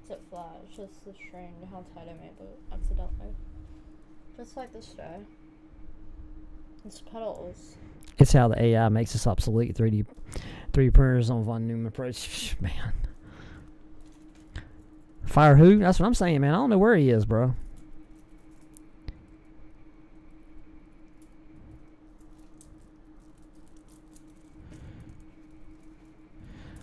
[SPEAKER 2] sit flat. It's just the string, how tight I made it accidentally. Just like this day. It's pedals.
[SPEAKER 1] It's how the AI makes us obsolete. 3D printers on von Neumann approach. Man. Fire who? That's what I'm saying, man. I don't know where he is, bro.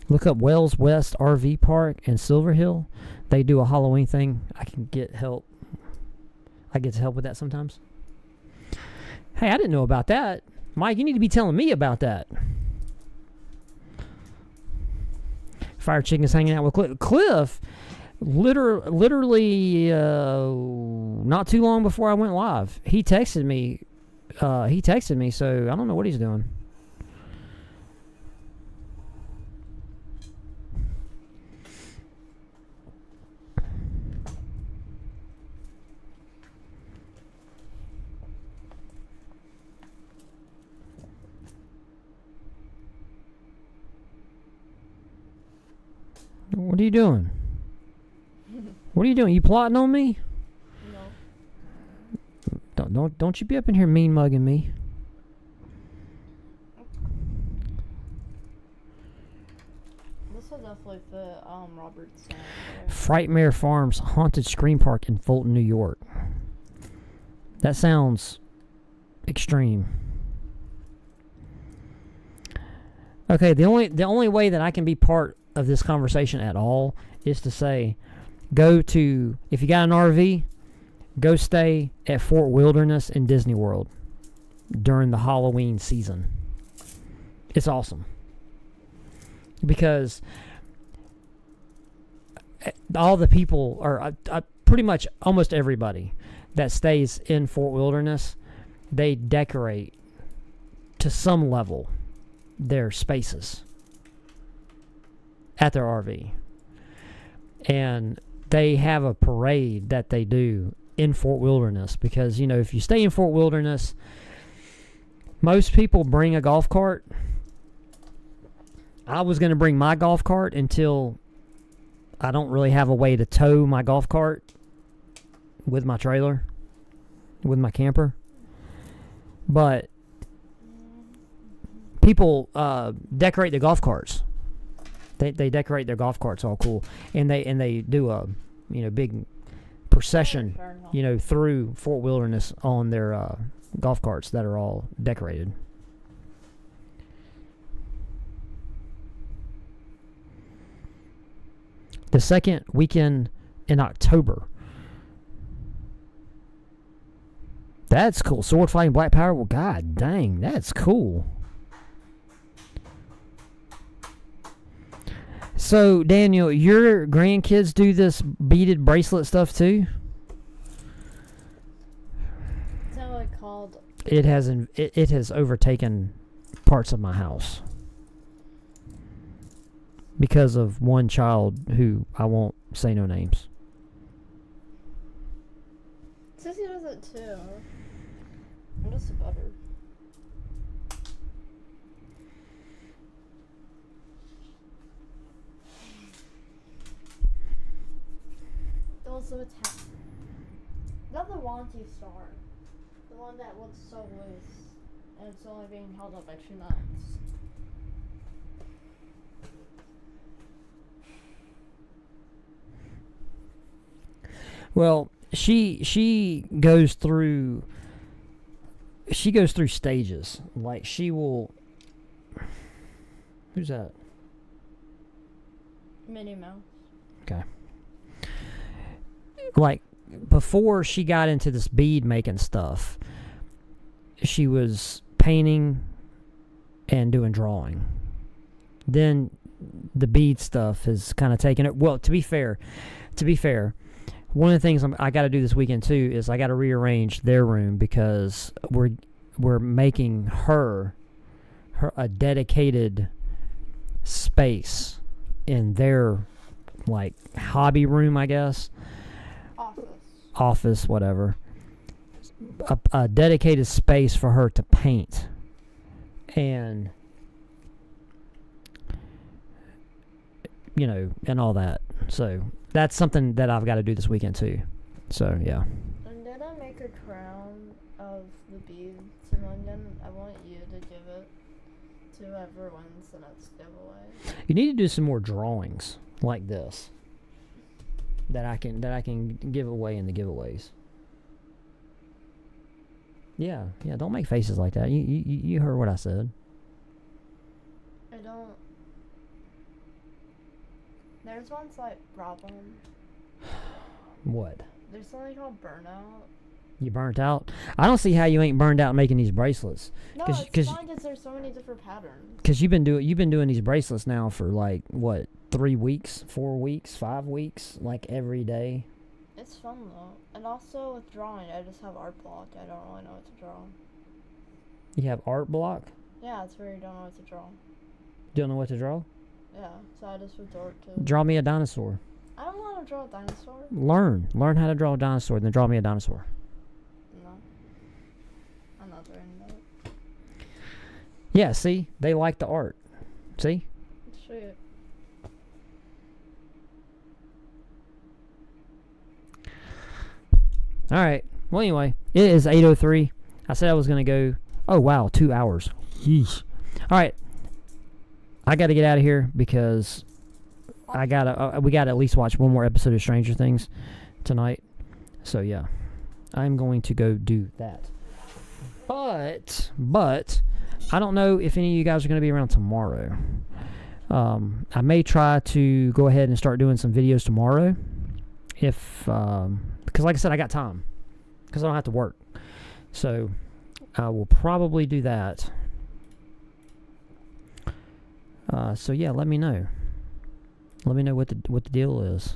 [SPEAKER 1] Look up Wells West RV Park in Silver Hill. They do a Halloween thing. I can get help. I get to help with that sometimes. Hey, I didn't know about that. Mike, you need to be telling me about that. Fire Chicken's hanging out with Cliff. Cliff, literally not too long before I went live, he texted me. So I don't know what he's doing. What are you doing? What are you doing? You plotting on me?
[SPEAKER 2] No.
[SPEAKER 1] Don't you be up in here mean mugging me.
[SPEAKER 2] This will definitely fit Robert's sound.
[SPEAKER 1] Frightmare Farms Haunted Scream Park in Fulton, New York. That sounds extreme. Okay, the only way that I can be part of this conversation at all is to say, if you got an RV, go stay at Fort Wilderness in Disney World during the Halloween season. It's awesome. Because all the people, or pretty much almost everybody that stays in Fort Wilderness, they decorate to some level their spaces at their RV. And they have a parade that they do in Fort Wilderness because, if you stay in Fort Wilderness, most people bring a golf cart. I was going to bring my golf cart until I don't really have a way to tow my golf cart with my trailer, with my camper. But people decorate their golf carts. They decorate their golf carts all cool, and they do a big procession through Fort Wilderness on their golf carts that are all decorated. The second weekend in October. That's cool. Sword fighting Black Power. Well, god dang, that's cool. So, Daniel, your grandkids do this beaded bracelet stuff too?
[SPEAKER 2] Is that what it's called?
[SPEAKER 1] It has overtaken parts of my house because of one child who I won't say no names.
[SPEAKER 2] Sissy does it too. I'm just butter. Also attack. Not the Wanty star. The one that looks so loose. And it's only being held up by 2 nuts.
[SPEAKER 1] Well, she goes through stages. Like she will. Who's that?
[SPEAKER 2] Minnie Mouse.
[SPEAKER 1] Okay. Like before she got into this bead making stuff, she was painting and doing drawing. Then the bead stuff has kind of taken it. Well, to be fair, one of the things I got to do this weekend too is I got to rearrange their room because we're making her a dedicated space in their like hobby room, I guess. Office, whatever. A dedicated space for her to paint. And you know, and all that. So that's something that I've got to do this weekend too. So yeah.
[SPEAKER 2] And then I make a crown of the beads, and then I want you to give it to whoever wins the next giveaway.
[SPEAKER 1] You need to do some more drawings like this that I can give away in the giveaways. Yeah, don't make faces like that. You heard what I said.
[SPEAKER 2] I don't. There's one's like problem.
[SPEAKER 1] What?
[SPEAKER 2] There's something called burnout.
[SPEAKER 1] You burnt out? I don't see how you ain't burned out making these bracelets.
[SPEAKER 2] No, it's fine because there's so many different patterns.
[SPEAKER 1] Because you've been doing these bracelets now for like what, 3 weeks, 4 weeks, 5 weeks, like every day.
[SPEAKER 2] It's fun though, and also with drawing, I just have art block. I don't really know what to draw.
[SPEAKER 1] You have art block?
[SPEAKER 2] Yeah, it's where you don't know what to draw.
[SPEAKER 1] Don't know what to draw?
[SPEAKER 2] Yeah, so I just resort to.
[SPEAKER 1] Draw me a dinosaur.
[SPEAKER 2] I don't want to draw a dinosaur.
[SPEAKER 1] Learn how to draw a dinosaur, then draw me a dinosaur.
[SPEAKER 2] No, I'm not doing that.
[SPEAKER 1] Yeah, see, they like the art. See?
[SPEAKER 2] Shit.
[SPEAKER 1] All right. Well, anyway, it is 8:03. I said I was gonna go. Oh wow, 2 hours. Yeesh. All right. I got to get out of here because we gotta at least watch one more episode of Stranger Things tonight. So yeah, I'm going to go do that. But I don't know if any of you guys are going to be around tomorrow. I may try to go ahead and start doing some videos tomorrow, because like I said, I got time because I don't have to work. So I will probably do that. So yeah, let me know. Let me know what the deal is.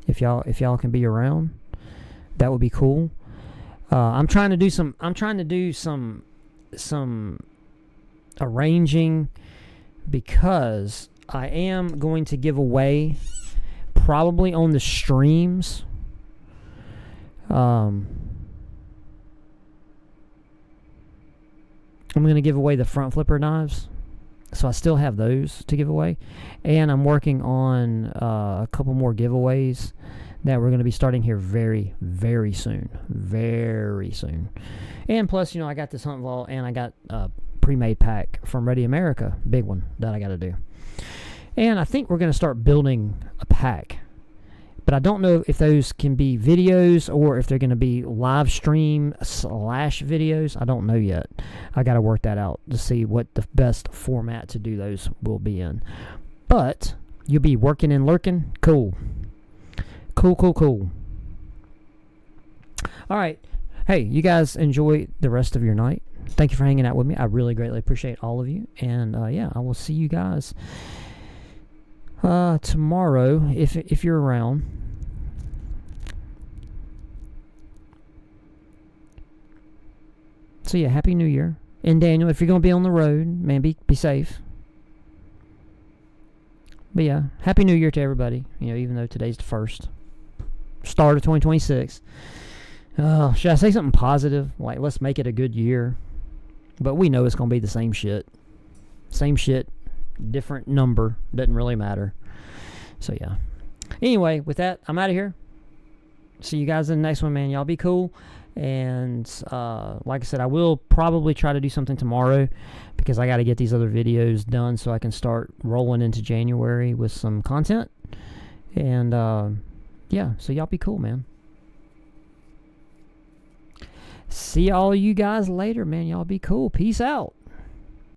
[SPEAKER 1] If y'all can be around, that would be cool. I'm trying to do some arranging because I am going to give away probably on the streams. I'm going to give away the front flipper knives. So I still have those to give away. And I'm working on a couple more giveaways that we're going to be starting here very, very soon. Very soon. And plus, I got this hunt vault and I got a pre-made pack from Ready America. Big one that I got to do. And I think we're going to start building a pack. But I don't know if those can be videos or if they're going to be live stream / videos. I don't know yet. I got to work that out to see what the best format to do those will be in. But you'll be working and lurking. Cool. Cool. All right. Hey, you guys enjoy the rest of your night. Thank you for hanging out with me. I really greatly appreciate all of you. And yeah, I will see you guys tomorrow if you're around. So yeah, Happy New Year. And Daniel, if you're going to be on the road, man, be safe. But yeah, Happy New Year to everybody. Even though today's the first start of 2026. Should I say something positive? Like, let's make it a good year. But we know it's going to be the same shit. Same shit. Different number. Doesn't really matter. So yeah. Anyway, with that, I'm out of here. See you guys in the next one, man. Y'all be cool. And like I said, I will probably try to do something tomorrow because I got to get these other videos done so I can start rolling into January with some content. And yeah, so y'all be cool, man. See all you guys later, man. Y'all be cool. Peace out.